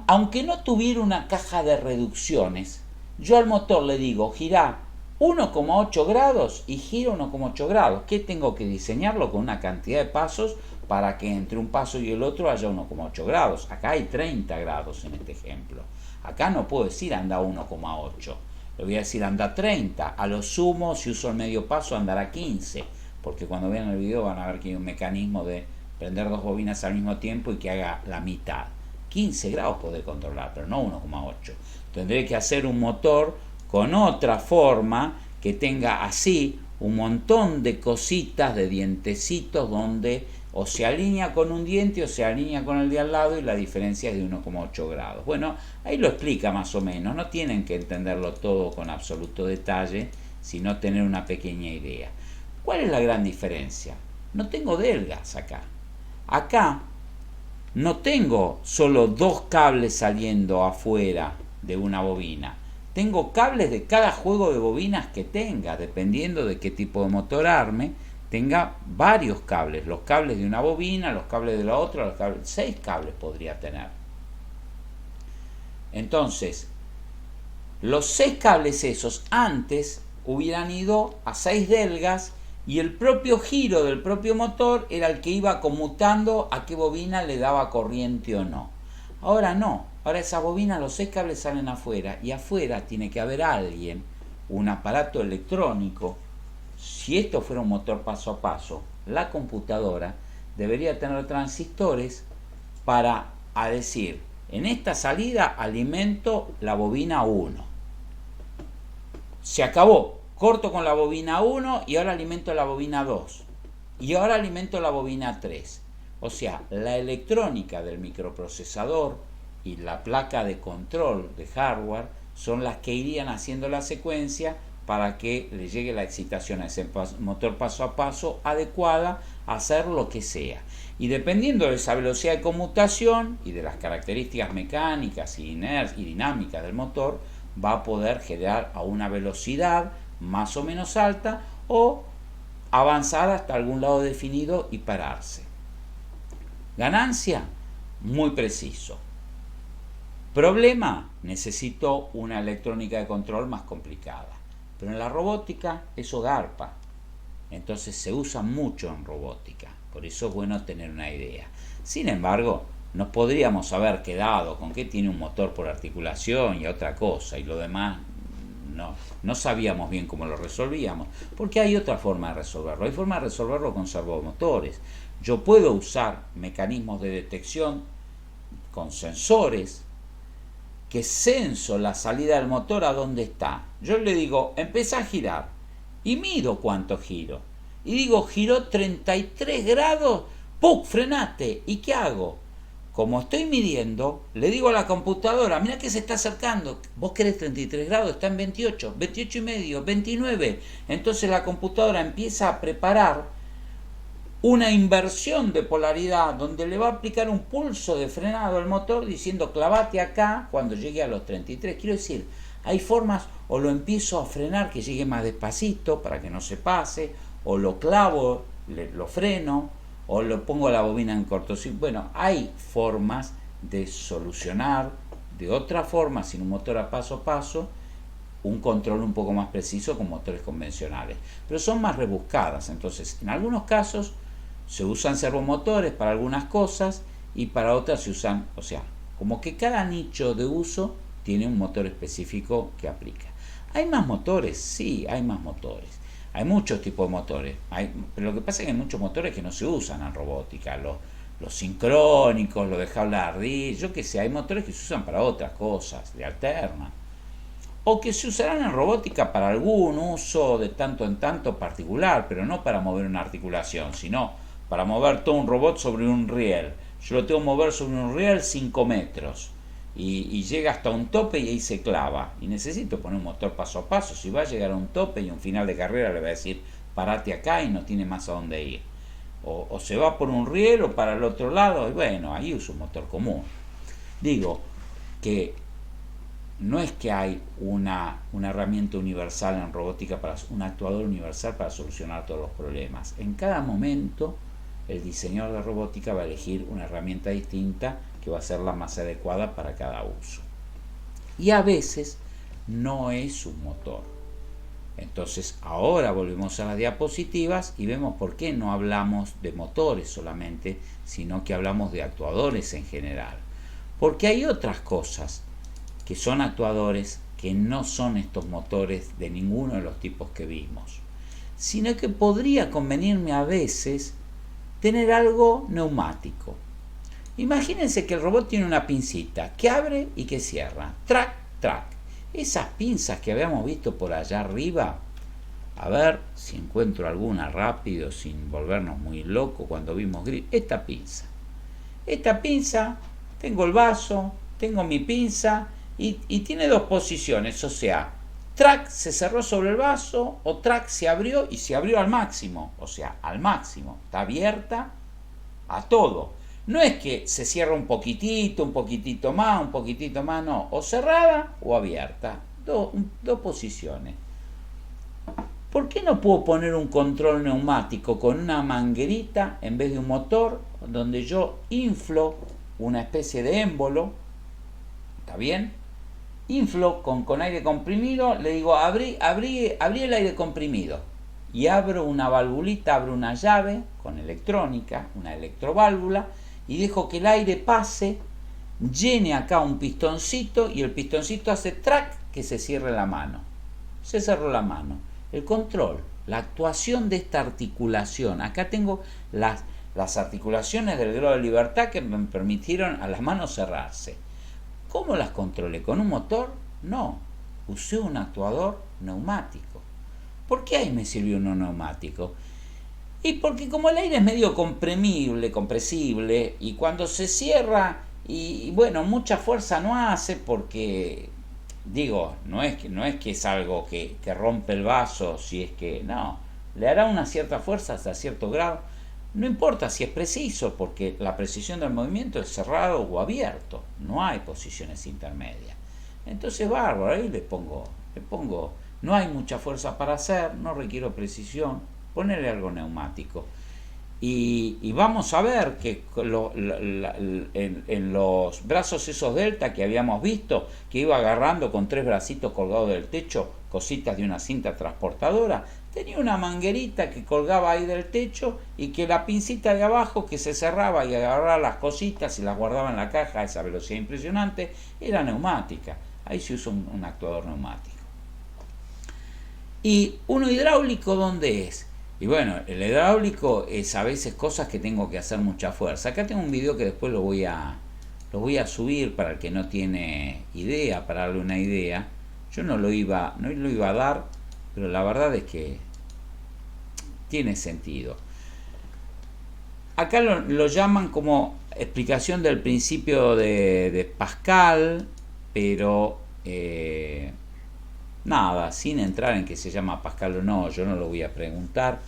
aunque no tuviera una caja de reducciones, yo al motor le digo, girá 1,8 grados y giro 1,8 grados. ¿Qué tengo que diseñarlo con una cantidad de pasos para que entre un paso y el otro haya 1,8 grados? Acá hay 30 grados en este ejemplo. Acá no puedo decir anda 1,8. Le voy a decir anda 30. A lo sumo, si uso el medio paso, andará 15. Porque cuando vean el video van a ver que hay un mecanismo de prender 2 bobinas al mismo tiempo y que haga la mitad. 15 grados podré controlar, pero no 1,8. Tendré que hacer un motor con otra forma que tenga así un montón de cositas, de dientecitos donde O se alinea con un diente o se alinea con el de al lado y la diferencia es de 1,8 grados. Bueno, ahí lo explica más o menos. No tienen que entenderlo todo con absoluto detalle, sino tener una pequeña idea. ¿Cuál es la gran diferencia? No tengo delgas acá. Acá no tengo solo 2 cables saliendo afuera de una bobina. Tengo cables de cada juego de bobinas que tenga, dependiendo de qué tipo de motor arme. Tenga varios cables, los cables de una bobina, los cables de la otra, los cables, 6 cables podría tener. Entonces, los 6 cables esos antes hubieran ido a 6 delgas y el propio giro del propio motor era el que iba conmutando a qué bobina le daba corriente o no. Ahora no, ahora esa bobina, los 6 cables salen afuera y afuera tiene que haber alguien, un aparato electrónico. Si esto fuera un motor paso a paso, la computadora debería tener transistores para decir, en esta salida alimento la bobina 1. Se acabó, corto con la bobina 1 y ahora alimento la bobina 2. Y ahora alimento la bobina 3. O sea, la electrónica del microprocesador y la placa de control de hardware son las que irían haciendo la secuencia para que le llegue la excitación a ese motor paso a paso adecuada a hacer lo que sea. Y dependiendo de esa velocidad de conmutación y de las características mecánicas y dinámicas del motor, va a poder generar a una velocidad más o menos alta o avanzar hasta algún lado definido y pararse. Ganancia, muy preciso. Problema, necesito una electrónica de control más complicada. Pero en la robótica eso garpa. Entonces se usa mucho en robótica. Por eso es bueno tener una idea. Sin embargo, nos podríamos haber quedado con que tiene un motor por articulación y otra cosa. Y lo demás no sabíamos bien cómo lo resolvíamos. Porque hay otra forma de resolverlo. Hay forma de resolverlo con servomotores. Yo puedo usar mecanismos de detección con sensores que censo la salida del motor a dónde está. Yo le digo, empieza a girar y mido cuánto giro. Y digo, giró 33 grados, ¡pum! Frenate. ¿Y qué hago? Como estoy midiendo, le digo a la computadora, mira que se está acercando. ¿Vos querés 33 grados? Está en 28, 28 y medio, 29. Entonces la computadora empieza a preparar una inversión de polaridad donde le va a aplicar un pulso de frenado al motor diciendo clavate acá cuando llegue a los 33. Quiero decir, hay formas, o lo empiezo a frenar que llegue más despacito para que no se pase, o lo clavo, lo freno, o lo pongo la bobina en cortocircuito. Bueno, hay formas de solucionar de otra forma, sin un motor a paso, un control un poco más preciso con motores convencionales. Pero son más rebuscadas. Entonces, en algunos casos se usan servomotores para algunas cosas y para otras se usan, o sea, como que cada nicho de uso tiene un motor específico que aplica. ¿Hay más motores? Sí, hay más motores. Hay muchos tipos de motores. Pero lo que pasa es que hay muchos motores que no se usan en robótica. Los sincrónicos, los de jaula ardilla, yo qué sé, hay motores que se usan para otras cosas, de alterna. O que se usarán en robótica para algún uso de tanto en tanto particular, pero no para mover una articulación, sino para mover todo un robot sobre un riel. Yo lo tengo que mover sobre un riel 5 metros y llega hasta un tope y ahí se clava. Y necesito poner un motor paso a paso. Si va a llegar a un tope y un final de carrera le va a decir parate acá y no tiene más a dónde ir. O se va por un riel o para el otro lado y bueno, ahí uso un motor común. Digo que no es que hay una herramienta universal en robótica, un actuador universal para solucionar todos los problemas. En cada momento el diseñador de robótica va a elegir una herramienta distinta que va a ser la más adecuada para cada uso. Y a veces no es un motor. Entonces ahora volvemos a las diapositivas y vemos por qué no hablamos de motores solamente, sino que hablamos de actuadores en general. Porque hay otras cosas que son actuadores que no son estos motores de ninguno de los tipos que vimos, sino que podría convenirme a veces tener algo neumático. Imagínense que el robot tiene una pincita que abre y que cierra, track, track. Esas pinzas que habíamos visto por allá arriba, A ver si encuentro alguna rápido, sin volvernos muy locos cuando vimos gris. Esta pinza, tengo el vaso, tengo mi pinza y tiene dos posiciones, o sea, track se cerró sobre el vaso o track se abrió y se abrió al máximo, o sea, al máximo, está abierta a todo. No es que se cierra un poquitito más, no, o cerrada o abierta, dos posiciones. ¿Por qué no puedo poner un control neumático con una manguerita en vez de un motor, donde yo inflo una especie de émbolo? ¿Está bien? Inflo con aire comprimido, le digo abrí el aire comprimido y abro una valvulita, abro una llave con electrónica, una electroválvula, y dejo que el aire pase, llene acá un pistoncito y el pistoncito hace track que se cierre la mano. Se cerró la mano. El control, la actuación de esta articulación. Acá tengo las articulaciones del grado de libertad que me permitieron a las manos cerrarse. ¿Cómo las controlé? ¿Con un motor? No, usé un actuador neumático. ¿Por qué ahí me sirvió un neumático? Y porque como el aire es medio compresible, y cuando se cierra, y bueno, mucha fuerza no hace porque, digo, no es que es algo que rompe el vaso, si es que, no, le hará una cierta fuerza hasta cierto grado. No importa si es preciso, porque la precisión del movimiento es cerrado o abierto, no hay posiciones intermedias. Entonces, bárbaro, ahí le pongo, no hay mucha fuerza para hacer, no requiero precisión, ponerle algo neumático. Y vamos a ver que en los brazos esos delta que habíamos visto, que iba agarrando con 3 bracitos colgados del techo, cositas de una cinta transportadora, tenía una manguerita que colgaba ahí del techo y que la pincita de abajo que se cerraba y agarraba las cositas y las guardaba en la caja a esa velocidad impresionante, era neumática. Ahí se usa un actuador neumático. ¿Y uno hidráulico dónde es? Y bueno, el hidráulico es a veces cosas que tengo que hacer mucha fuerza. Acá tengo un video que después lo voy a subir para el que no tiene idea, para darle una idea. Yo no lo iba a dar, pero la verdad es que tiene sentido. Acá lo llaman como explicación del principio de Pascal, pero nada, sin entrar en que se llama Pascal o no, yo no lo voy a preguntar.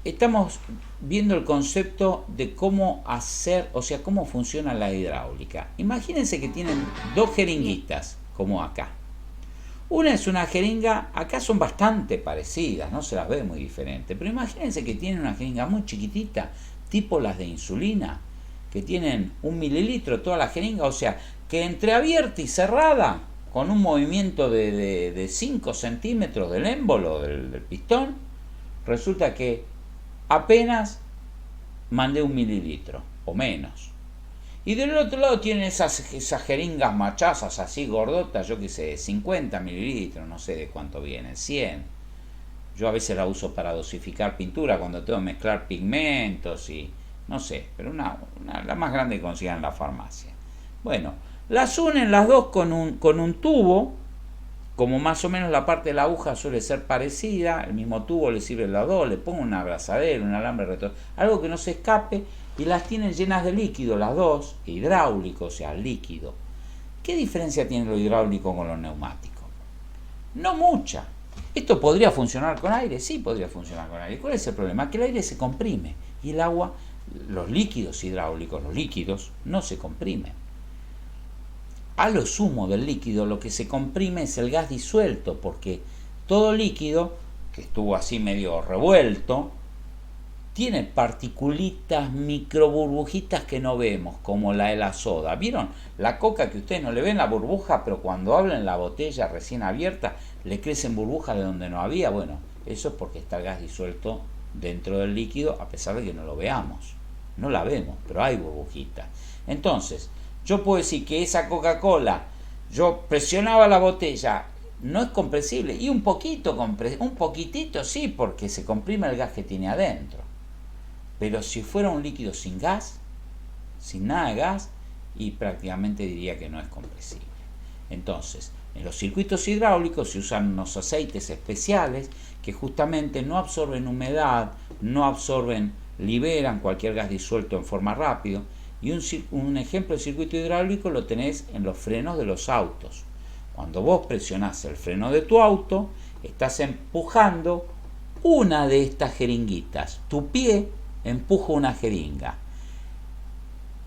Estamos viendo el concepto de cómo hacer, o sea, cómo funciona la hidráulica. Imagínense que tienen 2 jeringuitas, como acá. Una es una jeringa, acá son bastante parecidas, no se las ve muy diferentes, pero imagínense que tienen una jeringa muy chiquitita, tipo las de insulina, que tienen 1 mililitro toda la jeringa, o sea, que entre abierta y cerrada, con un movimiento de 5 centímetros del émbolo del pistón, resulta que apenas mandé 1 mililitro o menos. Y del otro lado tienen esas jeringas machazas así gordotas, yo qué sé, 50 mililitros, no sé de cuánto vienen, 100. Yo a veces la uso para dosificar pintura cuando tengo que mezclar pigmentos y no sé, pero la más grande que consigan en la farmacia. Bueno, las unen las dos con un tubo, como más o menos la parte de la aguja suele ser parecida, el mismo tubo le sirve a las dos, le pongo una abrazadera, un alambre retorcido, algo que no se escape, y las tienen llenas de líquido las dos, hidráulico, o sea, líquido. ¿Qué diferencia tiene lo hidráulico con lo neumático? No mucha. ¿Esto podría funcionar con aire? Sí, podría funcionar con aire. ¿Cuál es el problema? Que el aire se comprime y el agua, los líquidos hidráulicos, los líquidos, no se comprimen. A lo sumo del líquido lo que se comprime es el gas disuelto, porque todo líquido que estuvo así medio revuelto tiene particulitas, microburbujitas que no vemos, como la de la soda. ¿Vieron? La coca que ustedes no le ven la burbuja, pero cuando abren la botella recién abierta le crecen burbujas de donde no había. Bueno, eso es porque está el gas disuelto dentro del líquido, a pesar de que no lo veamos. No la vemos, pero hay burbujitas. Entonces, yo puedo decir que esa Coca-Cola, yo presionaba la botella, no es compresible, y un poquitito sí, porque se comprime el gas que tiene adentro. Pero si fuera un líquido sin gas, sin nada de gas, y prácticamente diría que no es compresible. Entonces, En los circuitos hidráulicos se usan unos aceites especiales que justamente no absorben humedad, no absorben, liberan cualquier gas disuelto en forma rápida. Y un ejemplo de circuito hidráulico lo tenés en los frenos de los autos. Cuando vos presionás el freno de tu auto, estás empujando una de estas jeringuitas. Tu pie empuja una jeringa.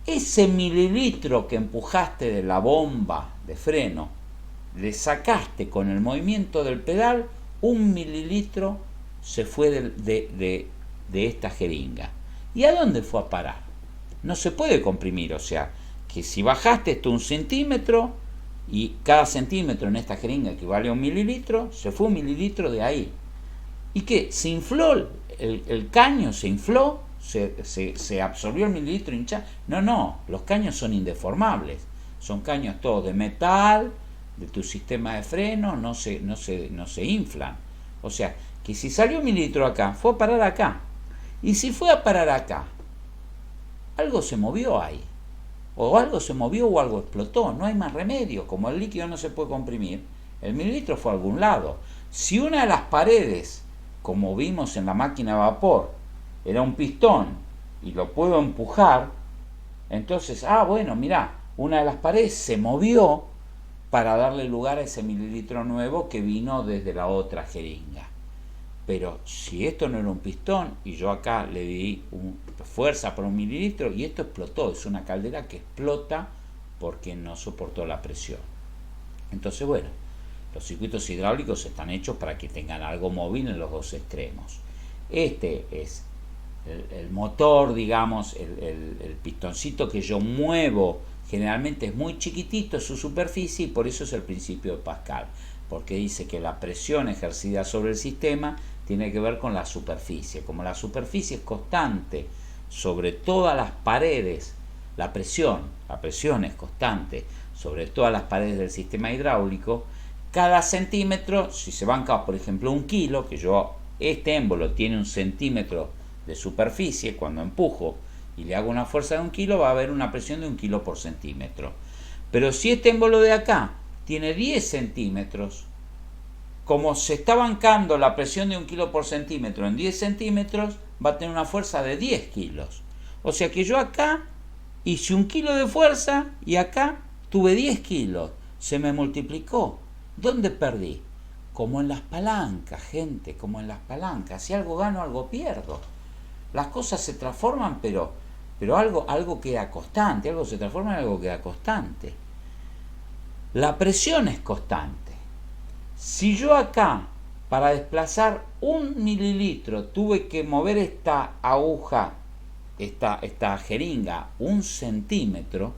Ese mililitro que empujaste de la bomba de freno, le sacaste con el movimiento del pedal, 1 mililitro se fue de esta jeringa. ¿Y a dónde fue a parar? No se puede comprimir, o sea, que si bajaste esto 1 centímetro y cada centímetro en esta jeringa equivale a 1 mililitro, se fue 1 mililitro de ahí. ¿Y qué? ¿Se infló el caño? ¿Se infló? ¿Se absorbió el mililitro hinchado? No, los caños son indeformables. Son caños todos de metal, de tu sistema de freno, no se inflan. O sea, que si salió 1 mililitro acá, fue a parar acá. Y si fue a parar acá, algo se movió ahí. O algo se movió o algo explotó. No hay más remedio. Como el líquido no se puede comprimir, el mililitro fue a algún lado. Si una de las paredes, como vimos en la máquina de vapor, era un pistón y lo puedo empujar, entonces, bueno, mirá, una de las paredes se movió para darle lugar a ese mililitro nuevo que vino desde la otra jeringa. Pero si esto no era un pistón y yo acá le di fuerza por 1 mililitro y esto explotó, es una caldera que explota porque no soportó la presión. Entonces, bueno, los circuitos hidráulicos están hechos para que tengan algo móvil en los dos extremos. Este es el motor, digamos, el pistoncito que yo muevo, generalmente es muy chiquitito su superficie y por eso es el principio de Pascal, porque dice que la presión ejercida sobre el sistema tiene que ver con la superficie. Como la superficie es constante sobre todas las paredes, la presión es constante sobre todas las paredes del sistema hidráulico, cada centímetro, si se banca por ejemplo 1 kilo, que este émbolo tiene 1 centímetro de superficie, cuando empujo y le hago una fuerza de 1 kilo, va a haber una presión de 1 kilo por centímetro. Pero si este émbolo de acá tiene 10 centímetros, como se está bancando la presión de 1 kilo por centímetro en 10 centímetros, va a tener una fuerza de 10 kilos. O sea que yo acá hice 1 kilo de fuerza y acá tuve 10 kilos. Se me multiplicó. ¿Dónde perdí? Como en las palancas, gente, como en las palancas. Si algo gano, algo pierdo. Las cosas se transforman, pero algo queda constante. Algo se transforma en algo que queda constante. La presión es constante. Si yo acá, para desplazar 1 mililitro, tuve que mover esta aguja, esta jeringa, 1 centímetro,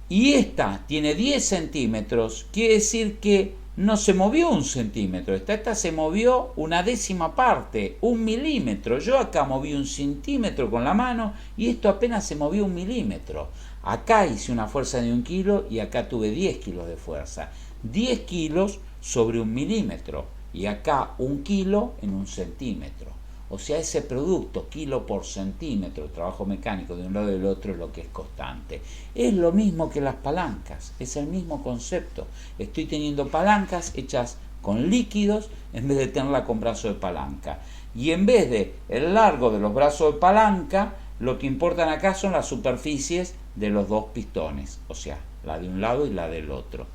y esta tiene 10 centímetros, quiere decir que no se movió 1 centímetro, esta se movió una décima parte, 1 milímetro. Yo acá moví 1 centímetro con la mano y esto apenas se movió 1 milímetro. Acá hice una fuerza de 1 kilo y acá tuve 10 kilos de fuerza. 10 kilos sobre 1 milímetro y acá 1 kilo en 1 centímetro. O sea, ese producto, kilo por centímetro, trabajo mecánico de un lado y del otro, es lo que es constante. Es lo mismo que las palancas, es el mismo concepto. Estoy teniendo palancas hechas con líquidos en vez de tenerla con brazo de palanca. Y en vez de el largo de los brazos de palanca, lo que importan acá son las superficies de los dos pistones, o sea, la de un lado y la del otro.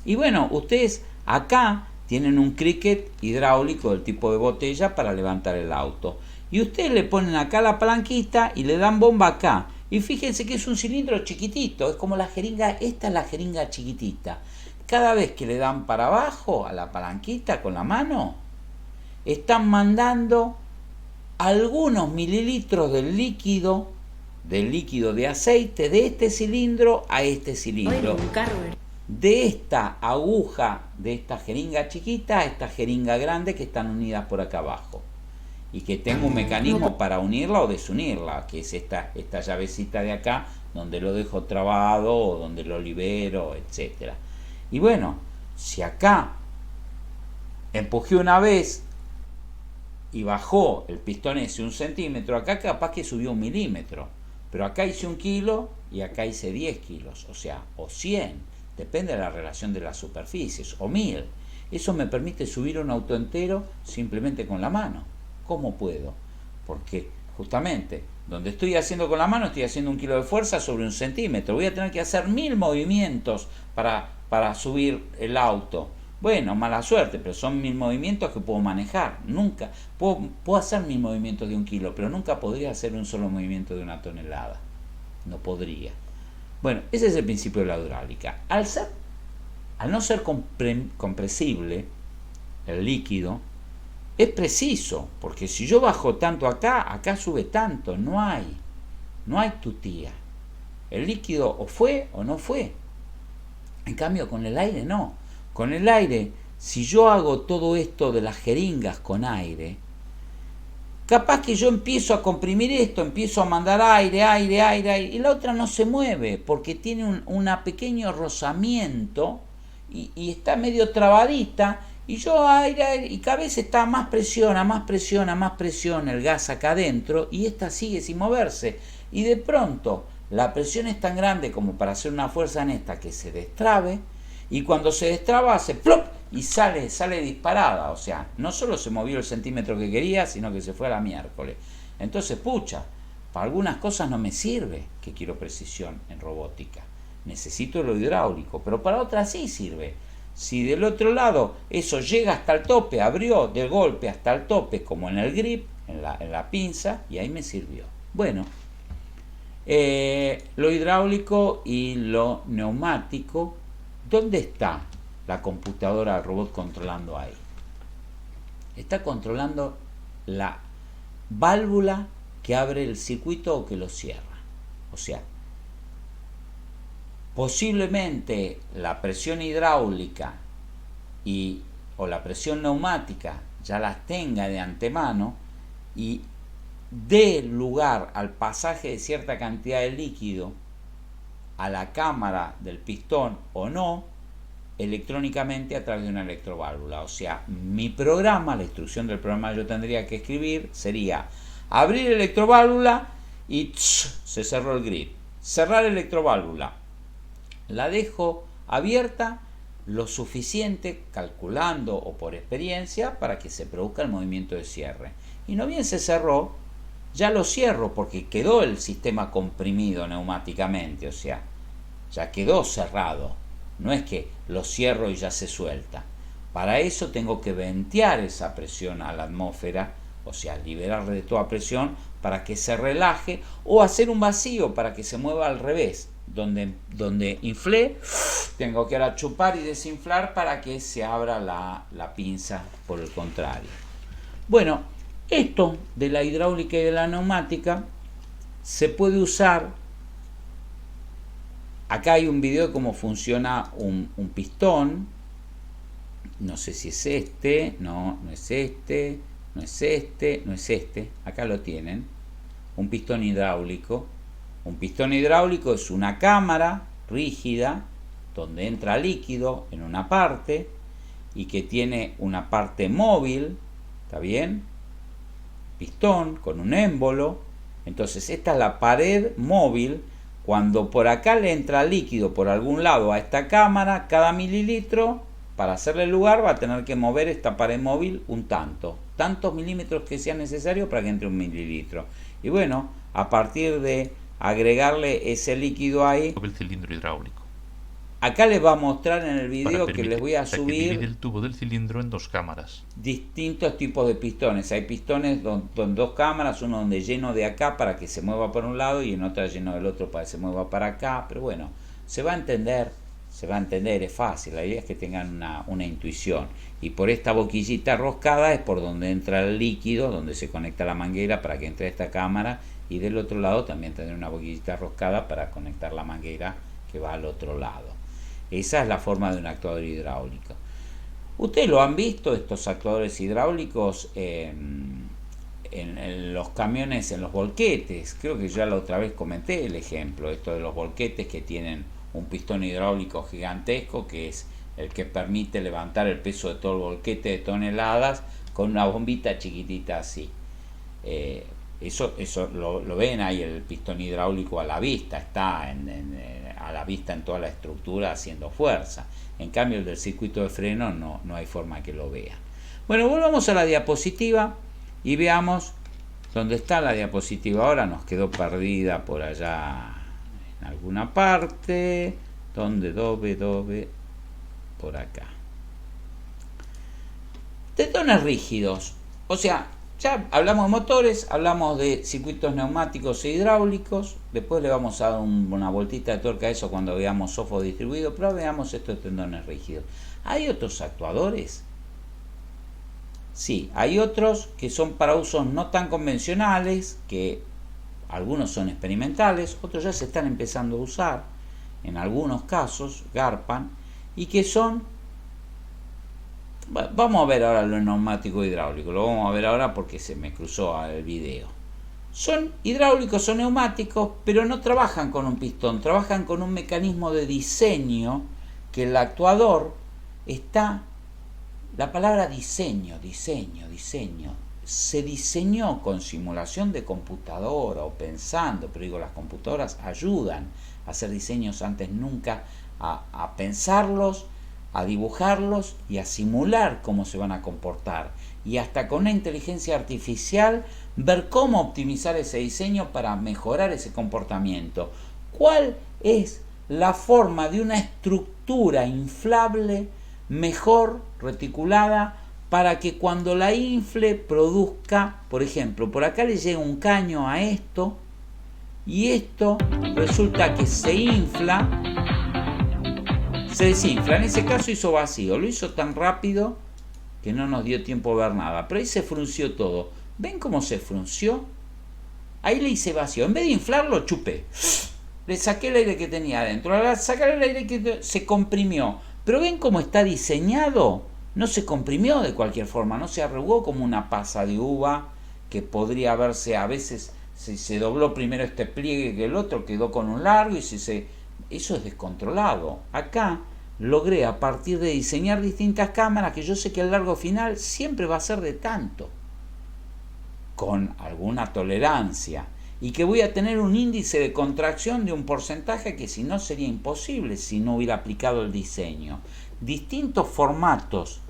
Y bueno, ustedes acá tienen un cricket hidráulico del tipo de botella para levantar el auto. Y ustedes le ponen acá la palanquita y le dan bomba acá. Y fíjense que es un cilindro chiquitito, es como la jeringa, esta es la jeringa chiquitita. Cada vez que le dan para abajo a la palanquita con la mano, están mandando algunos mililitros del líquido de aceite de este cilindro a este cilindro. De esta aguja, de esta jeringa chiquita a esta jeringa grande que están unidas por acá abajo. Y que tengo un mecanismo para unirla o desunirla, que es esta llavecita de acá, donde lo dejo trabado o donde lo libero, etc. Y bueno, si acá empujé una vez y bajó el pistón ese 1 centímetro, acá capaz que subió 1 milímetro. Pero acá hice 1 kilo y acá hice 10 kilos, o sea, o 100, depende de la relación de las superficies, o 1000. Eso me permite subir un auto entero simplemente con la mano. ¿Cómo puedo? Porque justamente donde estoy haciendo con la mano, estoy haciendo 1 kilo de fuerza sobre 1 centímetro. Voy a tener que hacer 1000 movimientos para subir el auto. Bueno, mala suerte, pero son 1000 movimientos que puedo manejar. Nunca puedo hacer 1000 movimientos de 1 kilo, pero nunca podría hacer un solo movimiento de 1 tonelada. No podría. Bueno, ese es el principio de la hidráulica. Al no ser compresible el líquido, es preciso, porque si yo bajo tanto acá sube tanto, no hay tutía. El líquido o fue o no fue. En cambio con el aire no. Con el aire, si yo hago todo esto de las jeringas con aire, capaz que yo empiezo a comprimir esto, empiezo a mandar aire, y la otra no se mueve, porque tiene un pequeño rozamiento y está medio trabadita, y yo aire, y cada vez está más presión el gas acá adentro, y esta sigue sin moverse, y de pronto la presión es tan grande como para hacer una fuerza en esta que se destrabe, y cuando se destraba hace plop y sale disparada. O sea, no solo se movió el centímetro que quería, sino que se fue a la miércoles. Entonces, pucha, para algunas cosas no me sirve que quiero precisión en robótica. Necesito lo hidráulico, pero para otras sí sirve. Si del otro lado eso llega hasta el tope, abrió del golpe hasta el tope, como en el grip, en la pinza, y ahí me sirvió. Bueno, lo hidráulico y lo neumático. ¿Dónde está la computadora, el robot controlando ahí? Está controlando la válvula que abre el circuito o que lo cierra. O sea, posiblemente la presión hidráulica o la presión neumática ya las tenga de antemano y dé lugar al pasaje de cierta cantidad de líquido a la cámara del pistón o no, electrónicamente a través de una electroválvula. O sea, mi programa, la instrucción del programa que yo tendría que escribir sería abrir electroválvula y se cerró el grip. Cerrar electroválvula. La dejo abierta lo suficiente, calculando o por experiencia, para que se produzca el movimiento de cierre. Y no bien se cerró, ya lo cierro porque quedó el sistema comprimido neumáticamente, o sea, ya quedó cerrado. No es que lo cierro y ya se suelta. Para eso tengo que ventear esa presión a la atmósfera, o sea, liberarle de toda presión para que se relaje, o hacer un vacío para que se mueva al revés. Donde inflé, tengo que ahora chupar y desinflar para que se abra la pinza por el contrario. Bueno, esto de la hidráulica y de la neumática se puede usar. Acá hay un video de cómo funciona un pistón. No sé si es este. No es este. No es este. No es este. Acá lo tienen. Un pistón hidráulico. Un pistón hidráulico es una cámara rígida donde entra líquido en una parte y que tiene una parte móvil. ¿Está bien? Pistón con un émbolo. Entonces esta es la pared móvil. Cuando por acá le entra líquido por algún lado a esta cámara, cada mililitro, para hacerle lugar, va a tener que mover esta pared móvil tantos milímetros que sea necesario para que entre 1 mililitro. Y bueno, a partir de agregarle ese líquido ahí, el cilindro hidráulico. Acá les va a mostrar en el video que les voy a subir el tubo del cilindro en 2 cámaras. Distintos tipos de pistones. Hay pistones con 2 cámaras, uno donde lleno de acá para que se mueva por un lado y en otra lleno del otro para que se mueva para acá. Pero bueno, se va a entender, es fácil. La idea es que tengan una intuición. Y por esta boquillita roscada es por donde entra el líquido, donde se conecta la manguera para que entre esta cámara. Y del otro lado también tendrá una boquillita roscada para conectar la manguera que va al otro lado. Esa es la forma de un actuador hidráulico. Ustedes lo han visto, estos actuadores hidráulicos en los camiones, en los volquetes. Creo que ya la otra vez comenté el ejemplo, esto de los volquetes que tienen un pistón hidráulico gigantesco, que es el que permite levantar el peso de todo el volquete de toneladas con una bombita chiquitita así. Eso lo ven ahí, el pistón hidráulico a la vista, está a la vista en toda la estructura haciendo fuerza. En cambio el del circuito de freno no hay forma que lo vean. Bueno, volvamos a la diapositiva y veamos dónde está la diapositiva. Ahora nos quedó perdida por allá en alguna parte. ¿Dónde? Por acá. Tendones rígidos. O sea, ya hablamos de motores, hablamos de circuitos neumáticos e hidráulicos. Después le vamos a dar una vueltita de tuerca a eso cuando veamos software distribuido. Pero veamos estos tendones rígidos. ¿Hay otros actuadores? Sí, hay otros que son para usos no tan convencionales, que algunos son experimentales, otros ya se están empezando a usar, en algunos casos garpan, y que son, vamos a ver ahora lo neumático hidráulico, lo vamos a ver ahora porque se me cruzó el video. Son hidráulicos, son neumáticos, pero no trabajan con un pistón, trabajan con un mecanismo de diseño que el actuador está... La palabra diseño, se diseñó con simulación de computadora o pensando, pero digo, las computadoras ayudan a hacer diseños antes nunca, a pensarlos, a dibujarlos y a simular cómo se van a comportar. Y hasta con una inteligencia artificial ver cómo optimizar ese diseño para mejorar ese comportamiento. ¿Cuál es la forma de una estructura inflable mejor reticulada para que cuando la infle produzca, por ejemplo, por acá le llega un caño a esto y esto resulta que se infla, se desinfla? En ese caso hizo vacío, lo hizo tan rápido que no nos dio tiempo a ver nada, pero ahí se frunció todo. ¿Ven cómo se frunció? Ahí le hice vacío, en vez de inflarlo chupé, le saqué el aire que tenía adentro. Al sacar el aire que se comprimió. Pero ven cómo está diseñado, no se comprimió de cualquier forma, no se arrugó como una pasa de uva que podría verse a veces, si se dobló primero este pliegue que el otro, quedó con un largo y eso es descontrolado. Acá logré a partir de diseñar distintas cámaras que yo sé que el largo final siempre va a ser de tanto, con alguna tolerancia. Y que voy a tener un índice de contracción de un porcentaje que si no sería imposible si no hubiera aplicado el diseño. Distintos formatos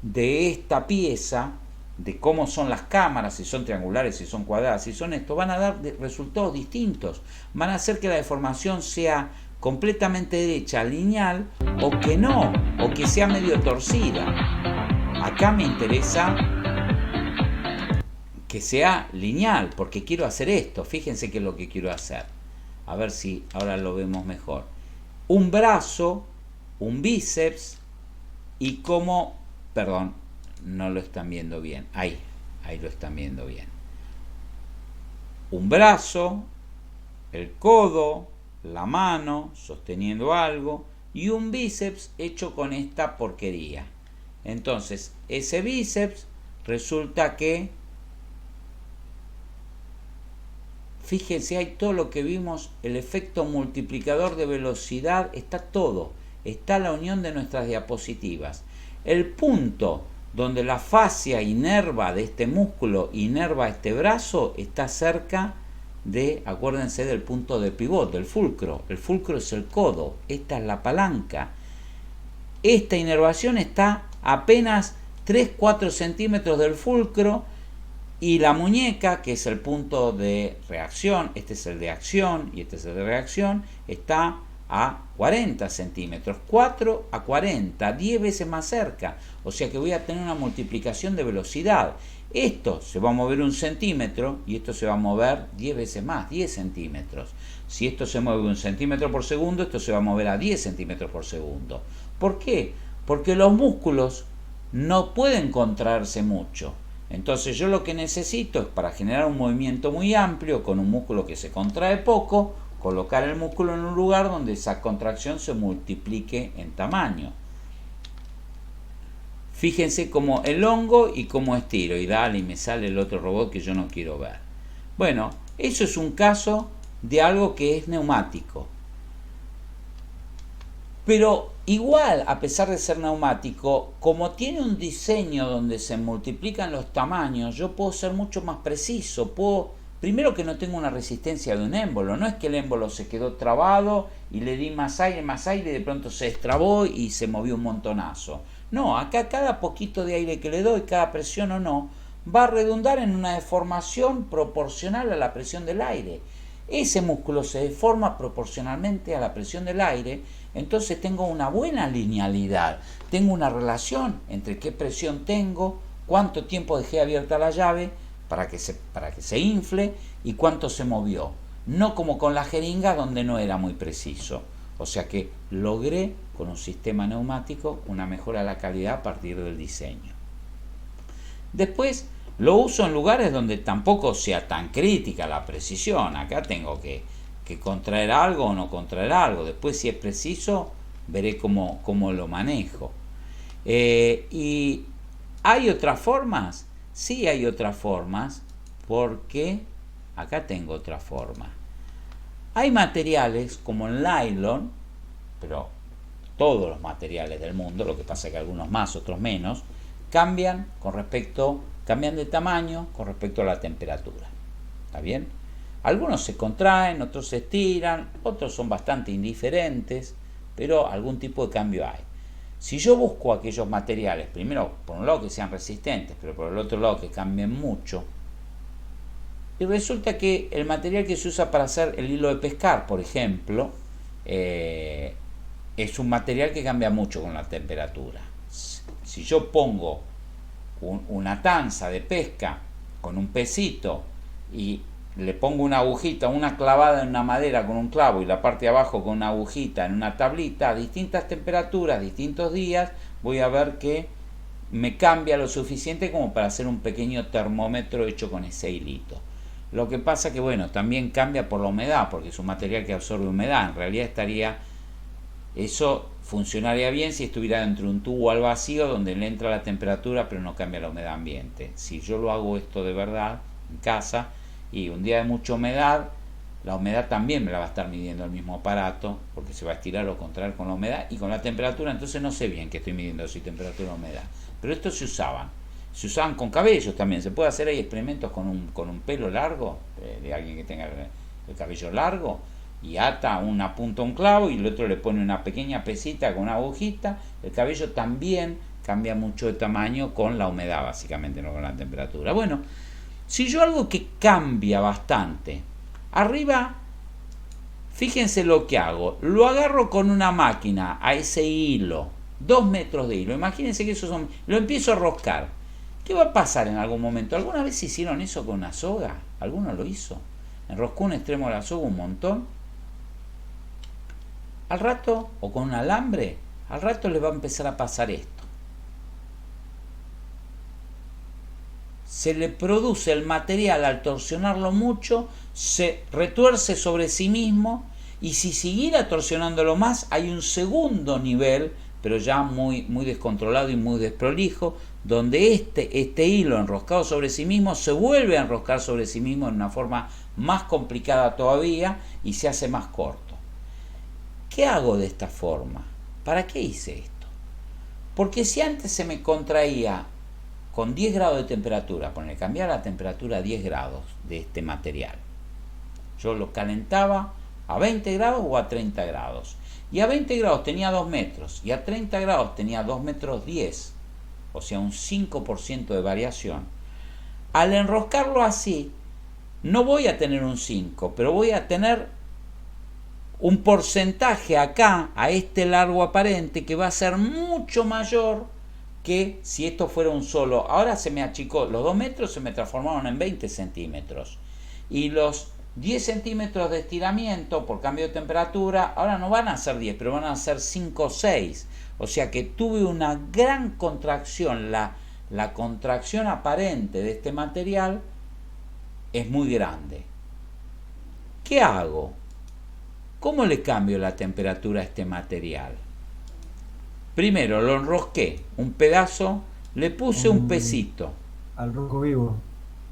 de esta pieza, de cómo son las cámaras, si son triangulares, si son cuadradas, si son esto, van a dar resultados distintos. Van a hacer que la deformación sea completamente derecha, lineal, o que no, o que sea medio torcida. Acá me interesa que sea lineal, porque quiero hacer esto. Fíjense qué es lo que quiero hacer. A ver si ahora lo vemos mejor. Un brazo, un bíceps y como... Perdón, no lo están viendo bien. Ahí lo están viendo bien. Un brazo, el codo, la mano sosteniendo algo y un bíceps hecho con esta porquería. Entonces, ese bíceps resulta que... Fíjense, hay todo lo que vimos, el efecto multiplicador de velocidad, está todo, está la unión de nuestras diapositivas. El punto donde la fascia inerva de este músculo inerva este brazo está cerca de, acuérdense del punto de pivot, del fulcro. El fulcro es el codo, esta es la palanca. Esta inervación está apenas 3-4 centímetros del fulcro. Y la muñeca, que es el punto de reacción, este es el de acción y este es el de reacción, está a 40 centímetros, 4 a 40, 10 veces más cerca. O sea que voy a tener una multiplicación de velocidad. Esto se va a mover 1 centímetro y esto se va a mover 10 veces más, 10 centímetros. Si esto se mueve 1 centímetro por segundo, esto se va a mover a 10 centímetros por segundo. ¿Por qué? Porque los músculos no pueden contraerse mucho. Entonces yo lo que necesito es, para generar un movimiento muy amplio con un músculo que se contrae poco, colocar el músculo en un lugar donde esa contracción se multiplique en tamaño. Fíjense cómo elongo y cómo estiro, y dale, y me sale el otro robot que yo no quiero ver. Bueno, eso es un caso de algo que es neumático. Pero igual, a pesar de ser neumático, como tiene un diseño donde se multiplican los tamaños, yo puedo ser mucho más preciso, puedo primero que no tengo una resistencia de un émbolo, no es que el émbolo se quedó trabado y le di más aire y de pronto se destrabó y se movió un montonazo. No, acá cada poquito de aire que le doy, cada presión o no, va a redundar en una deformación proporcional a la presión del aire. Ese músculo se deforma proporcionalmente a la presión del aire, entonces tengo una buena linealidad, tengo una relación entre qué presión tengo, cuánto tiempo dejé abierta la llave para que se infle y cuánto se movió. No como con la jeringa donde no era muy preciso. O sea que logré con un sistema neumático una mejora de la calidad a partir del diseño. Después lo uso en lugares donde tampoco sea tan crítica la precisión. Acá tengo que contraer algo o no contraer algo. Después, si es preciso, veré cómo lo manejo. ¿Y hay otras formas? Sí, hay otras formas, porque acá tengo otra forma. Hay materiales como el nylon, pero todos los materiales del mundo, lo que pasa es que algunos más, otros menos, cambian de tamaño con respecto a la temperatura. ¿Está bien? Algunos se contraen, otros se estiran, otros son bastante indiferentes, pero algún tipo de cambio hay. Si yo busco aquellos materiales, primero por un lado que sean resistentes, pero por el otro lado que cambien mucho, y resulta que el material que se usa para hacer el hilo de pescar, por ejemplo, es un material que cambia mucho con la temperatura. Si yo pongo una tanza de pesca con un pesito y le pongo una agujita, una clavada en una madera con un clavo y la parte de abajo con una agujita en una tablita, a distintas temperaturas, distintos días, voy a ver que me cambia lo suficiente como para hacer un pequeño termómetro hecho con ese hilito. Lo que pasa que, bueno, también cambia por la humedad, porque es un material que absorbe humedad. En realidad eso funcionaría bien si estuviera dentro de un tubo al vacío donde le entra la temperatura pero no cambia la humedad ambiente. Si yo lo hago esto de verdad en casa y un día de mucha humedad, la humedad también me la va a estar midiendo el mismo aparato, porque se va a estirar o contraer con la humedad y con la temperatura, entonces no sé bien qué estoy midiendo, si temperatura o humedad. Pero estos se usaban con cabellos también. Se puede hacer ahí experimentos con un pelo largo, de alguien que tenga el cabello largo, y ata una punta a un clavo y el otro le pone una pequeña pesita con una agujita. El cabello también cambia mucho de tamaño con la humedad, básicamente, no con la temperatura. Bueno, si yo algo que cambia bastante, arriba, fíjense lo que hago, lo agarro con una máquina a ese hilo, 2 metros de hilo, imagínense que esos son, lo empiezo a roscar. ¿Qué va a pasar en algún momento? ¿Alguna vez hicieron eso con una soga? ¿Alguno lo hizo? Enroscó un extremo de la soga un montón. Al rato, o con un alambre, al rato le va a empezar a pasar esto. Se le produce el material al torsionarlo mucho, se retuerce sobre sí mismo, y si siguiera torsionándolo más, hay un segundo nivel, pero ya muy descontrolado y muy desprolijo, donde este hilo enroscado sobre sí mismo se vuelve a enroscar sobre sí mismo en una forma más complicada todavía y se hace más corto. ¿Qué hago de esta forma? ¿Para qué hice esto? Porque si antes se me contraía con 10 grados de temperatura, cambiar la temperatura a 10 grados de este material, yo lo calentaba a 20 grados o a 30 grados, y a 20 grados tenía 2 metros, y a 30 grados tenía 2 metros 10, o sea, un 5% de variación. Al enroscarlo así, no voy a tener un 5, pero voy a tener un porcentaje acá, a este largo aparente, que va a ser mucho mayor que si esto fuera un solo. Ahora se me achicó, los 2 metros se me transformaron en 20 centímetros, y los 10 centímetros de estiramiento por cambio de temperatura, ahora no van a ser 10, pero van a ser 5 o 6. O sea que tuve una gran contracción. La contracción aparente de este material es muy grande. ¿Qué hago? ¿Cómo le cambio la temperatura a este material? Primero lo enrosqué, un pedazo, le puse un pesito. Al rojo vivo.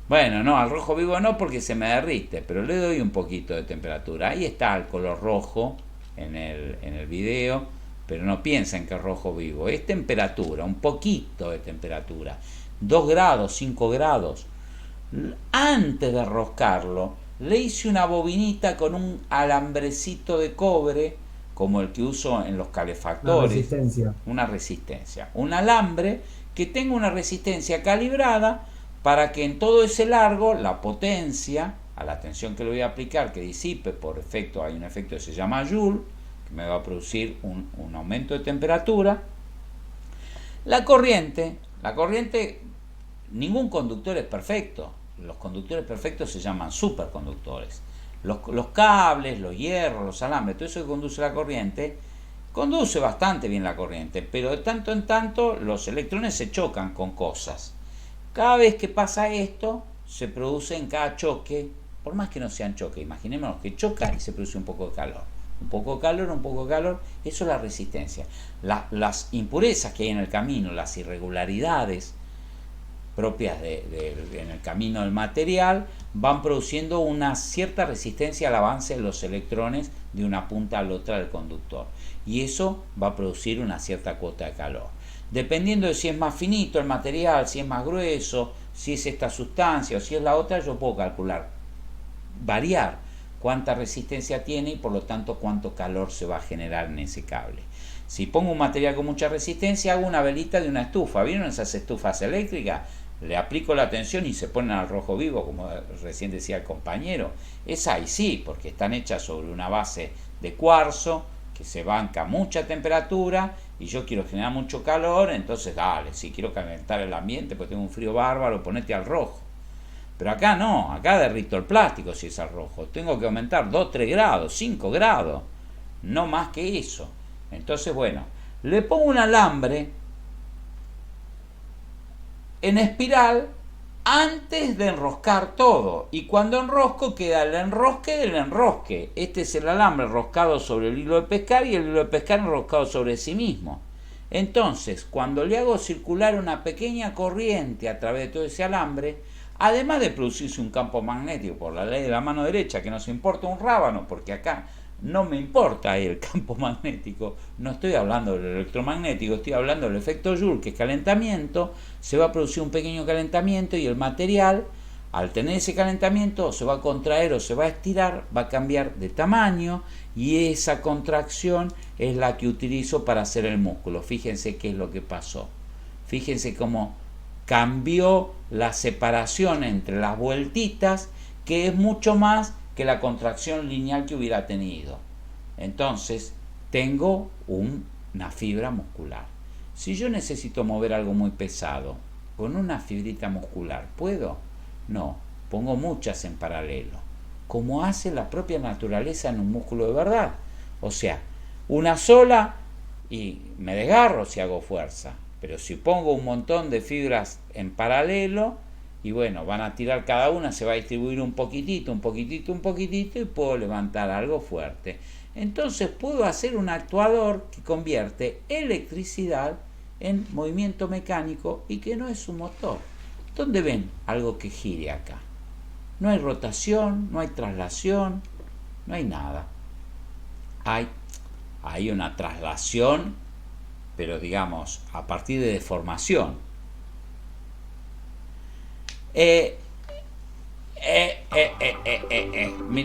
Bueno, no, al rojo vivo no, porque se me derrite, pero le doy un poquito de temperatura. Ahí está el color rojo en el video, pero no piensen que es rojo vivo. Es temperatura, un poquito de temperatura. 2 grados, 5 grados. Antes de enroscarlo, le hice una bobinita con un alambrecito de cobre, como el que uso en los calefactores. Una resistencia. Un alambre que tenga una resistencia calibrada para que en todo ese largo la potencia, a la tensión que le voy a aplicar, que disipe por efecto, hay un efecto que se llama Joule, que me va a producir un aumento de temperatura. La corriente, ningún conductor es perfecto. Los conductores perfectos se llaman superconductores. Los cables, los hierros, los alambres, todo eso que conduce la corriente, conduce bastante bien la corriente, pero de tanto en tanto los electrones se chocan con cosas. Cada vez que pasa esto, se produce en cada choque, por más que no sean choques, imaginémonos que choca y se produce un poco de calor. Un poco de calor, un poco de calor, eso es la resistencia. Las impurezas que hay en el camino, las irregularidades propias en el camino del material, van produciendo una cierta resistencia al avance de los electrones de una punta a la otra del conductor. Y eso va a producir una cierta cuota de calor. Dependiendo de si es más finito el material, si es más grueso, si es esta sustancia o si es la otra, yo puedo calcular, variar cuánta resistencia tiene y por lo tanto cuánto calor se va a generar en ese cable. Si pongo un material con mucha resistencia, hago una velita de una estufa. ¿Vieron esas estufas eléctricas? Le aplico la tensión y se ponen al rojo vivo, como recién decía el compañero. Es ahí sí, porque están hechas sobre una base de cuarzo que se banca mucha temperatura y yo quiero generar mucho calor, entonces dale, si quiero calentar el ambiente, pues tengo un frío bárbaro, ponete al rojo. Pero acá no, acá derrito el plástico si es al rojo. Tengo que aumentar 2, 3 grados, 5 grados, no más que eso. Entonces, bueno, le pongo un alambre en espiral antes de enroscar todo. Y cuando enrosco queda el enrosque del enrosque. Este es el alambre enroscado sobre el hilo de pescar y el hilo de pescar enroscado sobre sí mismo. Entonces, cuando le hago circular una pequeña corriente a través de todo ese alambre, además de producirse un campo magnético por la ley de la mano derecha, que nos importa un rábano, porque acá no me importa el campo magnético, no estoy hablando del electromagnético, estoy hablando del efecto Joule, que es calentamiento, se va a producir un pequeño calentamiento y el material, al tener ese calentamiento, se va a contraer o se va a estirar, va a cambiar de tamaño y esa contracción es la que utilizo para hacer el músculo. Fíjense qué es lo que pasó. Fíjense cómo cambió la separación entre las vueltitas, que es mucho más que la contracción lineal que hubiera tenido. Entonces, tengo una fibra muscular. Si yo necesito mover algo muy pesado, con una fibrita muscular, ¿puedo? No, pongo muchas en paralelo, como hace la propia naturaleza en un músculo de verdad. O sea, una sola y me desgarro si hago fuerza, pero si pongo un montón de fibras en paralelo, y bueno, van a tirar cada una, se va a distribuir un poquitito, un poquitito, un poquitito, y puedo levantar algo fuerte. Entonces puedo hacer un actuador que convierte electricidad en movimiento mecánico y que no es un motor. ¿Dónde ven algo que gire acá? No hay rotación, no hay traslación, no hay nada. Hay una traslación, pero digamos, a partir de deformación.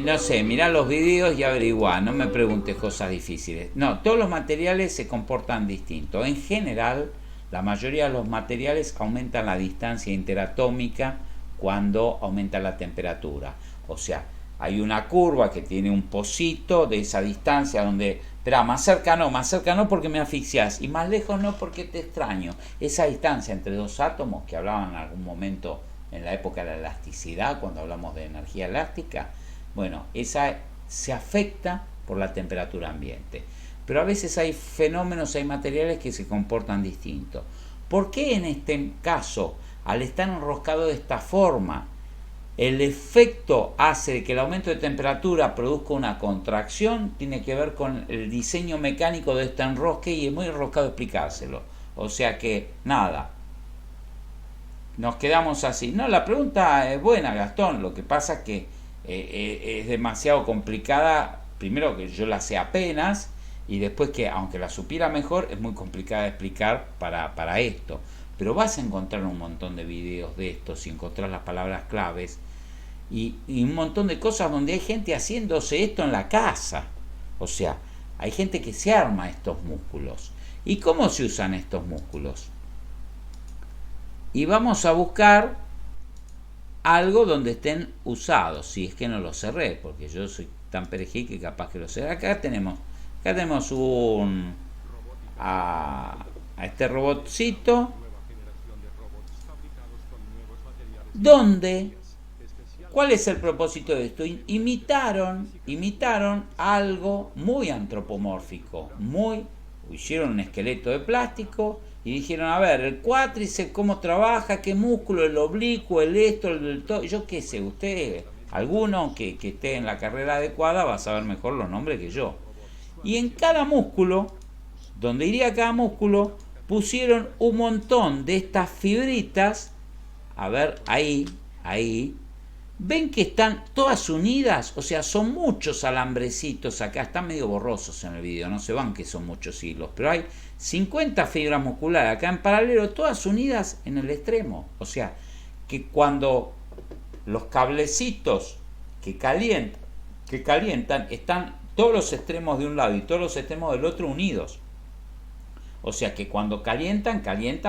No sé, mirá los vídeos y averiguá, no me preguntes cosas difíciles. No, todos los materiales se comportan distinto. En general, la mayoría de los materiales aumentan la distancia interatómica cuando aumenta la temperatura. O sea, hay una curva que tiene un pocito de esa distancia donde, espera, más cerca no porque me asfixias, y más lejos no porque te extraño. Esa distancia entre dos átomos que hablaban en algún momento en la época de la elasticidad, cuando hablamos de energía elástica, bueno, esa se afecta por la temperatura ambiente. Pero a veces hay fenómenos, hay materiales que se comportan distintos. ¿Por qué en este caso, al estar enroscado de esta forma, el efecto hace que el aumento de temperatura produzca una contracción? Tiene que ver con el diseño mecánico de este enrosque y es muy enroscado explicárselo. O sea que, nada, nos quedamos así. No, la pregunta es buena, Gastón. Lo que pasa es que es demasiado complicada. Primero que yo la sé apenas y después que, aunque la supiera mejor, es muy complicada de explicar para esto. pero vas a encontrar un montón de videos de estos y encontrar las palabras claves y un montón de cosas donde hay gente haciéndose esto en la casa. O sea, hay gente que se arma estos músculos. ¿Y cómo se usan estos músculos? Y vamos a buscar algo donde estén usados, si es que no lo cerré, porque yo soy tan perejil que capaz que lo cerré. Acá tenemos a este robotcito, donde, ¿cuál es el propósito de esto? Imitaron algo muy antropomórfico, hicieron un esqueleto de plástico y dijeron, a ver, el cuádriceps, cómo trabaja, qué músculo, el oblicuo, el esto, el todo, yo qué sé, usted, alguno que esté en la carrera adecuada va a saber mejor los nombres que yo. Y en cada músculo, donde iría cada músculo, pusieron un montón de estas fibritas, a ver, ahí, ven que están todas unidas, o sea, son muchos alambrecitos acá, están medio borrosos en el vídeo, no se van que son muchos hilos, pero hay 50 fibras musculares acá en paralelo, todas unidas en el extremo. O sea, que cuando los cablecitos que calientan, están todos los extremos de un lado y todos los extremos del otro unidos. O sea que cuando calientan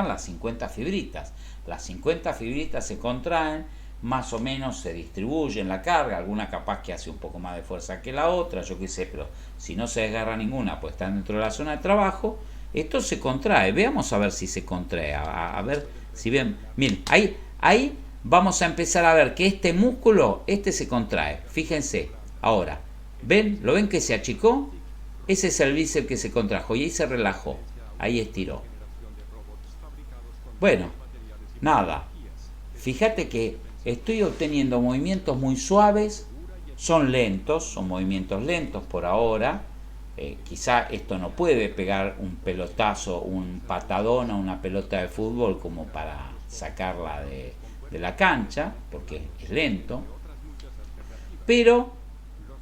las 50 fibritas. Las 50 fibritas se contraen, más o menos se distribuyen la carga, alguna capaz que hace un poco más de fuerza que la otra, yo qué sé, pero si no se desgarra ninguna, pues están dentro de la zona de trabajo, esto se contrae. Veamos a ver si se contrae, a ver si ven, miren, ahí vamos a empezar a ver que este músculo, se contrae, fíjense, ahora, ¿ven? ¿Lo ven que se achicó? Ese es el bíceps que se contrajo y ahí se relajó, ahí estiró. Bueno, nada, fíjate que estoy obteniendo movimientos muy suaves, son movimientos lentos por ahora. Quizá esto no puede pegar un pelotazo, un patadón a una pelota de fútbol como para sacarla de la cancha, porque es lento, pero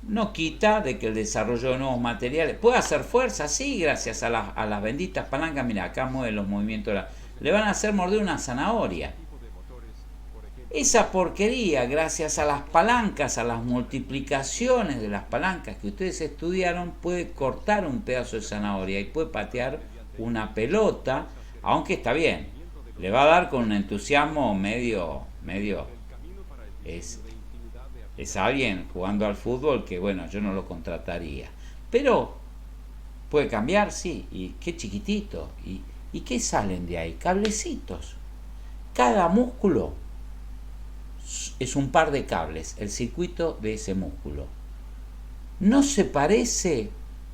no quita de que el desarrollo de nuevos materiales puede hacer fuerza, sí, gracias a las benditas palancas. Mira, acá mueve los movimientos, le van a hacer morder una zanahoria. Esa porquería, gracias a las palancas, a las multiplicaciones de las palancas que ustedes estudiaron, puede cortar un pedazo de zanahoria y puede patear una pelota, aunque está bien, le va a dar con un entusiasmo medio, es alguien jugando al fútbol que, bueno, yo no lo contrataría, pero puede cambiar, sí, y qué chiquitito, y qué salen de ahí, cablecitos, cada músculo es un par de cables, el circuito de ese músculo. ¿No se parece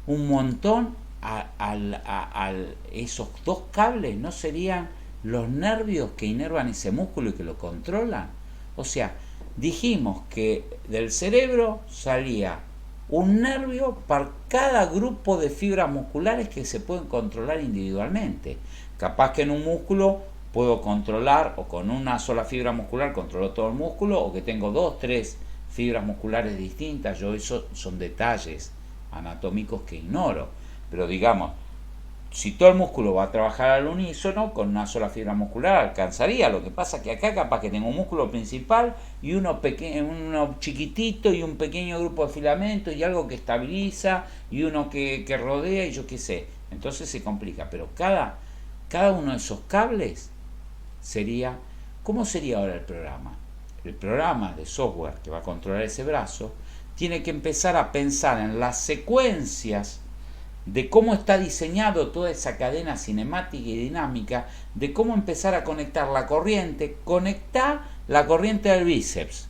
un montón a esos dos cables? ¿No serían los nervios que inervan ese músculo y que lo controlan? O sea, dijimos que del cerebro salía un nervio para cada grupo de fibras musculares que se pueden controlar individualmente. Capaz que en un músculo puedo controlar, o con una sola fibra muscular controlo todo el músculo, o que tengo 2, 3 fibras musculares distintas. Yo, eso son detalles anatómicos que ignoro, pero digamos, si todo el músculo va a trabajar al unísono, con una sola fibra muscular alcanzaría. Lo que pasa es que acá capaz que tengo un músculo principal y uno chiquitito y un pequeño grupo de filamentos y algo que estabiliza y uno que rodea y yo qué sé. Entonces se complica, pero cada uno de esos cables sería, ¿cómo sería ahora el programa? El programa de software que va a controlar ese brazo tiene que empezar a pensar en las secuencias de cómo está diseñado toda esa cadena cinemática y dinámica, de cómo empezar a conectar la corriente. Conectar la corriente del bíceps,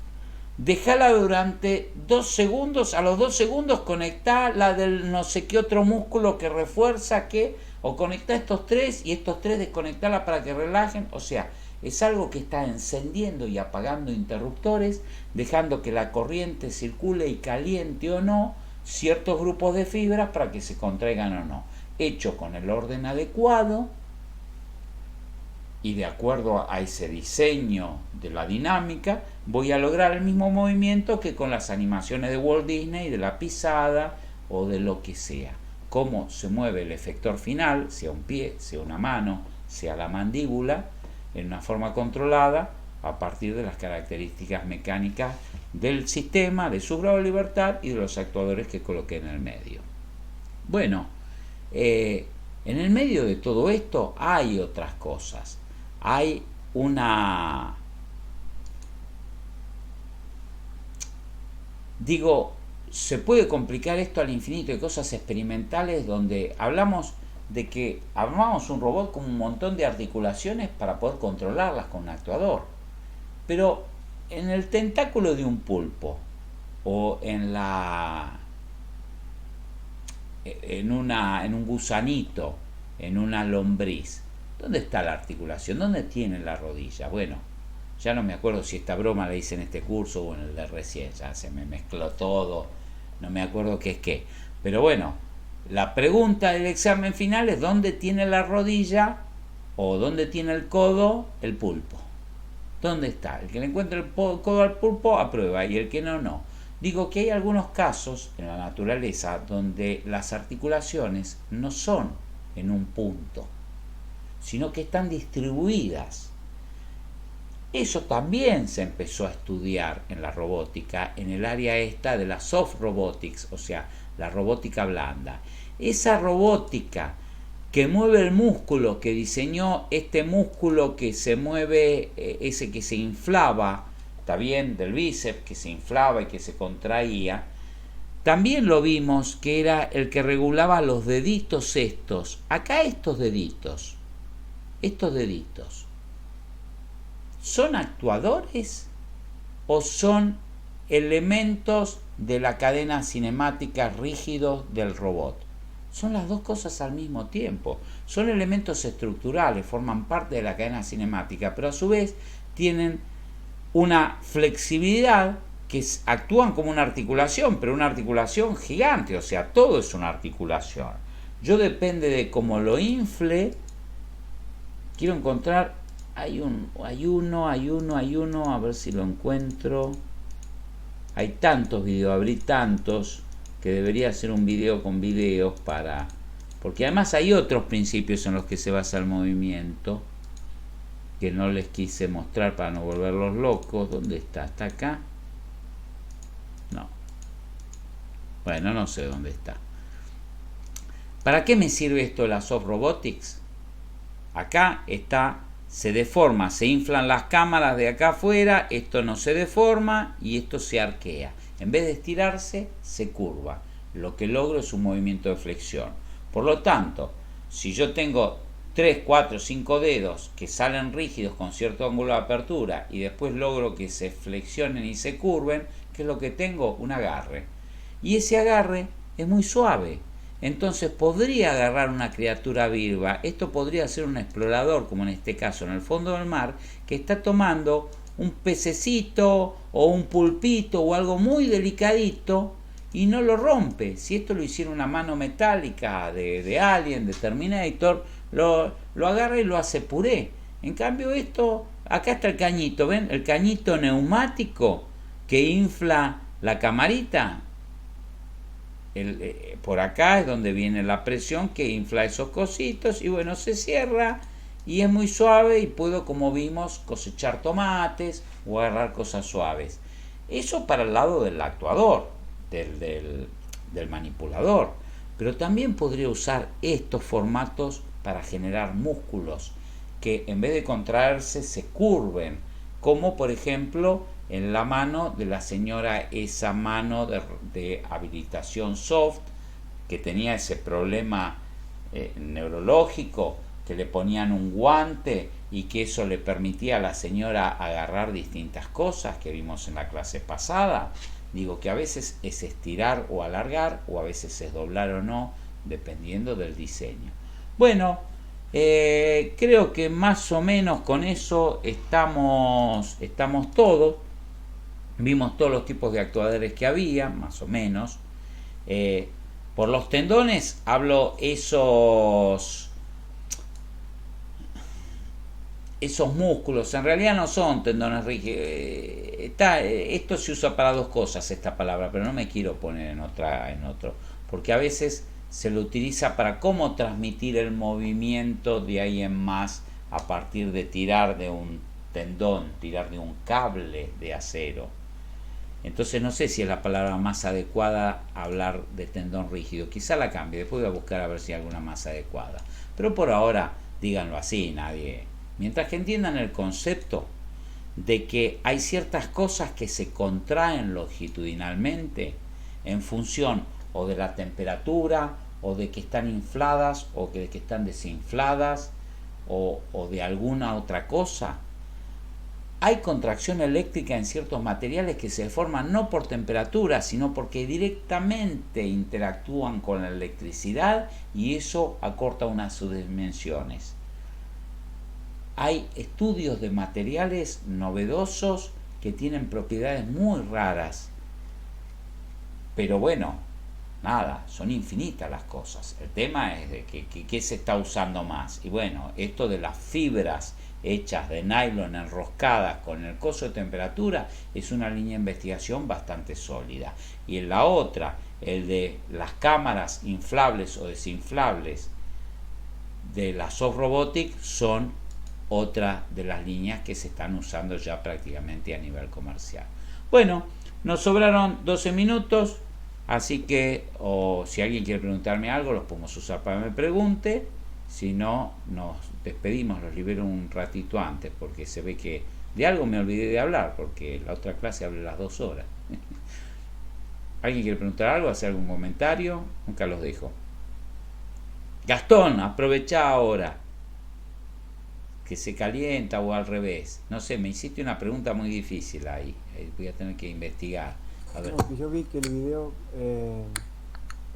dejala durante 2 segundos, a los 2 segundos conectá la del no sé qué otro músculo que refuerza que, o conectá estos 3 y estos 3 desconectarla para que relajen. O sea, es algo que está encendiendo y apagando interruptores, dejando que la corriente circule y caliente o no ciertos grupos de fibras para que se contraigan o no, hecho con el orden adecuado y de acuerdo a ese diseño de la dinámica, voy a lograr el mismo movimiento que con las animaciones de Walt Disney, de la pisada o de lo que sea. Cómo se mueve el efector final, sea un pie, sea una mano, sea la mandíbula, en una forma controlada a partir de las características mecánicas del sistema, de su grado de libertad y de los actuadores que coloqué en el medio. Bueno, en el medio de todo esto hay otras cosas. Hay una... se puede complicar esto al infinito de cosas experimentales donde hablamos de que armamos un robot con un montón de articulaciones para poder controlarlas con un actuador. Pero en el tentáculo de un pulpo o en un gusanito, en una lombriz, ¿dónde está la articulación? ¿Dónde tiene la rodilla? Bueno, ya no me acuerdo si esta broma la hice en este curso o en el de recién, ya se me mezcló todo, no me acuerdo qué es qué. Pero bueno, la pregunta del examen final es ¿dónde tiene la rodilla o dónde tiene el codo el pulpo? ¿Dónde está? El que le encuentre el codo al pulpo aprueba y el que no, no. Digo que hay algunos casos en la naturaleza donde las articulaciones no son en un punto, sino que están distribuidas. Eso también se empezó a estudiar en la robótica, en el área esta de la soft robotics, o sea, la robótica blanda. Esa robótica que mueve el músculo, que diseñó este músculo que se mueve, ese que se inflaba, está bien, del bíceps, que se inflaba y que se contraía, también lo vimos que era el que regulaba los deditos estos. Acá estos deditos, ¿son actuadores o son elementos de la cadena cinemática rígidos del robot? Son las dos cosas al mismo tiempo. Son elementos estructurales, forman parte de la cadena cinemática, pero a su vez tienen una flexibilidad que actúan como una articulación, pero una articulación gigante, o sea, todo es una articulación. Yo depende de cómo lo infle, quiero encontrar, hay uno, a ver si lo encuentro. Hay tantos videos, abrí tantos, que debería hacer un video con videos para... Porque además hay otros principios en los que se basa el movimiento, que no les quise mostrar para no volverlos locos. ¿Dónde está? ¿Está acá? No. Bueno, no sé dónde está. ¿Para qué me sirve esto de la soft robotics? Acá está, se deforma, se inflan las cámaras de acá afuera, esto no se deforma y esto se arquea. En vez de estirarse, se curva. Lo que logro es un movimiento de flexión. Por lo tanto, si yo tengo 3, 4, 5 dedos que salen rígidos con cierto ángulo de apertura y después logro que se flexionen y se curven, ¿qué es lo que tengo? Un agarre. Y ese agarre es muy suave. Entonces podría agarrar una criatura viva. Esto podría ser un explorador, como en este caso en el fondo del mar, que está tomando un pececito o un pulpito o algo muy delicadito y no lo rompe. Si esto lo hiciera una mano metálica de Alien, de Terminator, lo agarra y lo hace puré. En cambio esto, acá está el cañito, ¿ven? El cañito neumático que infla la camarita. Por acá es donde viene la presión que infla esos cositos y bueno, se cierra y es muy suave y puedo, como vimos, cosechar tomates o agarrar cosas suaves. Eso para el lado del actuador, del manipulador. Pero también podría usar estos formatos para generar músculos que en vez de contraerse se curven, como por ejemplo en la mano de la señora, esa mano de habilitación soft que tenía ese problema neurológico, que le ponían un guante y que eso le permitía a la señora agarrar distintas cosas que vimos en la clase pasada. Digo que a veces es estirar o alargar, o a veces es doblar o no, dependiendo del diseño. Bueno, creo que más o menos con eso estamos todos. Vimos todos los tipos de actuadores que había, más o menos. Por los tendones hablo esos músculos. En realidad no son tendones rígidos. Esto se usa para dos cosas, esta palabra, pero no me quiero poner en otro, porque a veces se lo utiliza para cómo transmitir el movimiento de ahí en más a partir de tirar de un tendón, tirar de un cable de acero. Entonces no sé si es la palabra más adecuada hablar de tendón rígido. Quizá la cambie, después voy a buscar a ver si hay alguna más adecuada. Pero por ahora, díganlo así, nadie. Mientras que entiendan el concepto de que hay ciertas cosas que se contraen longitudinalmente en función o de la temperatura, o de que están infladas, o de que están desinfladas, o de alguna otra cosa. Hay contracción eléctrica en ciertos materiales que se forman no por temperatura, sino porque directamente interactúan con la electricidad y eso acorta unas subdimensiones. Hay estudios de materiales novedosos que tienen propiedades muy raras. Pero bueno, nada, son infinitas las cosas. El tema es de qué se está usando más. Y bueno, esto de las fibras hechas de nylon enroscadas con el coso de temperatura es una línea de investigación bastante sólida. Y en la otra, el de las cámaras inflables o desinflables de la Soft Robotics, son otra de las líneas que se están usando ya prácticamente a nivel comercial. Bueno, nos sobraron 12 minutos, así que si alguien quiere preguntarme algo, los podemos usar para que me pregunte. Si no, nos despedimos, los libero un ratito antes, porque se ve que de algo me olvidé de hablar, porque la otra clase hablé las 2 horas. ¿Alguien quiere preguntar algo, hacer algún comentario? Nunca los dejo. Gastón, aprovecha ahora, que se calienta o al revés. No sé, me hiciste una pregunta muy difícil ahí. Voy a tener que investigar. A ver. No, que yo vi que el video,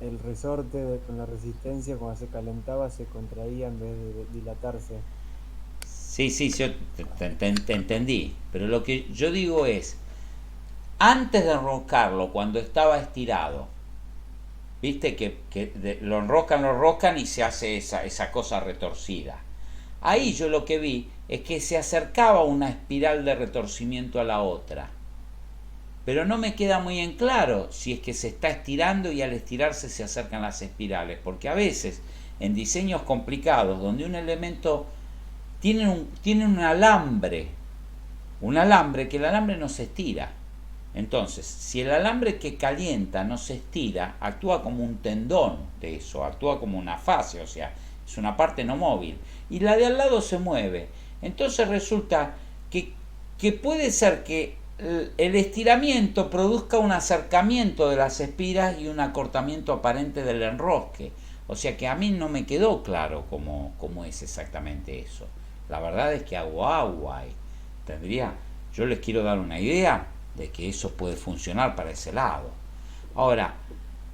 el resorte con la resistencia, cuando se calentaba, se contraía en vez de dilatarse. Sí, yo te entendí. Pero lo que yo digo es, antes de enroscarlo, cuando estaba estirado, viste que lo enroscan y se hace esa cosa retorcida. Ahí yo lo que vi es que se acercaba una espiral de retorcimiento a la otra. Pero no me queda muy en claro si es que se está estirando y al estirarse se acercan las espirales. Porque a veces, en diseños complicados, donde un elemento tiene un alambre, que el alambre no se estira. Entonces, si el alambre que calienta no se estira, actúa como un tendón de eso, actúa como una fascia, o sea, es una parte no móvil. Y la de al lado se mueve. Entonces resulta que puede ser que el estiramiento produzca un acercamiento de las espiras y un acortamiento aparente del enrosque. O sea que a mí no me quedó claro cómo es exactamente eso. La verdad es que hago agua y yo les quiero dar una idea de que eso puede funcionar para ese lado. Ahora,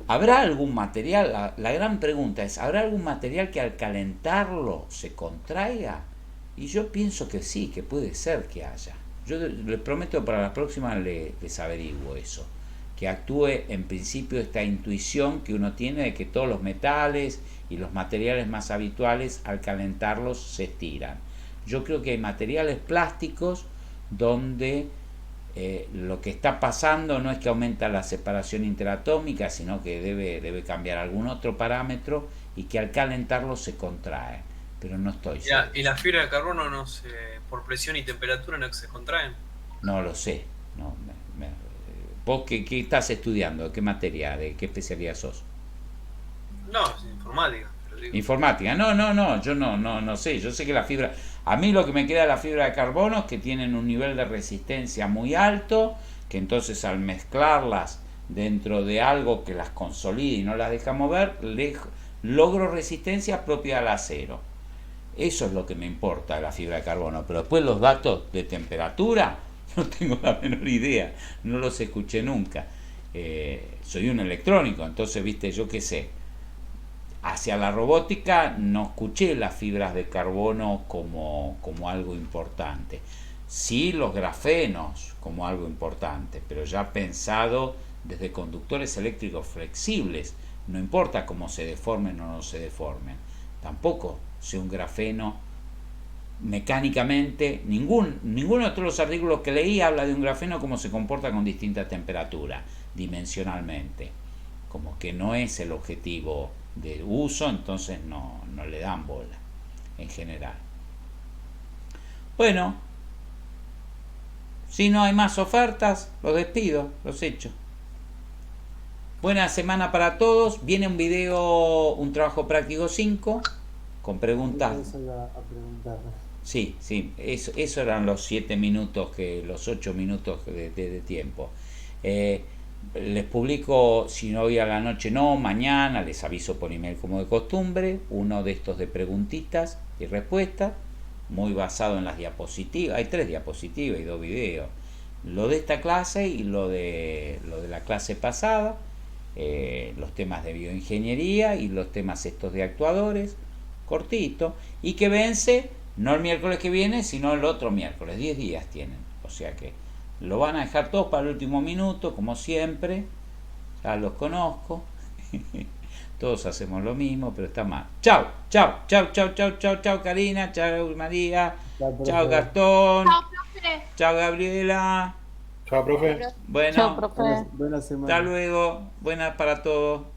¿habrá algún material? La gran pregunta es, ¿habrá algún material que al calentarlo se contraiga? Y yo pienso que sí, que puede ser que haya. Yo les prometo para la próxima les averiguo eso. Que actúe en principio esta intuición que uno tiene de que todos los metales y los materiales más habituales al calentarlos se estiran. Yo creo que hay materiales plásticos donde lo que está pasando no es que aumenta la separación interatómica, sino que debe cambiar algún otro parámetro y que al calentarlo se contrae. Pero no estoy seguro. ¿Y la fibra de carbono por presión y temperatura no se contraen? No lo sé. No, ¿Vos qué estás estudiando? ¿Qué materia? ¿De qué especialidad sos? No, es informática. Pero digo. Informática. No, yo no sé. Yo sé que la fibra... A mí lo que me queda de la fibra de carbono es que tienen un nivel de resistencia muy alto, que entonces al mezclarlas dentro de algo que las consolida y no las deja mover, logro resistencia propia al acero. Eso es lo que me importa de la fibra de carbono. Pero después los datos de temperatura, no tengo la menor idea. No los escuché nunca. Soy un electrónico, entonces, viste, yo qué sé. Hacia la robótica no escuché las fibras de carbono como algo importante. Sí los grafenos como algo importante, pero ya pensado desde conductores eléctricos flexibles. No importa cómo se deformen o no se deformen. Tampoco sé un grafeno mecánicamente. Ninguno de todos los artículos que leí habla de un grafeno cómo se comporta con distinta temperatura, dimensionalmente. Como que no es el objetivo de uso, entonces no le dan bola en general. Bueno, si no hay más ofertas, los despido, los echo. Buena semana para todos. Viene un video, un trabajo práctico 5, con preguntas. Eso iba a preguntar. Sí, eso eran los 7 minutos, los 8 minutos de tiempo. Les publico, si no hoy a la noche no, mañana, les aviso por email como de costumbre, uno de estos de preguntitas y respuestas, muy basado en las diapositivas. Hay 3 diapositivas y 2 videos. Lo de esta clase y lo de la clase pasada, los temas de bioingeniería y los temas estos de actuadores, cortito, y que vence no el miércoles que viene, sino el otro miércoles, 10 días tienen. O sea que lo van a dejar todos para el último minuto, como siempre. Ya los conozco. Todos hacemos lo mismo, pero está mal. Chao, chao, chao, chao, chao, chao, chao, Karina, chao, María, chao, Gastón, Chao, profe. chao, Gabriela. Chao, profe. Bueno, Chao, profe. Buena semana. hasta luego. Buenas para todos.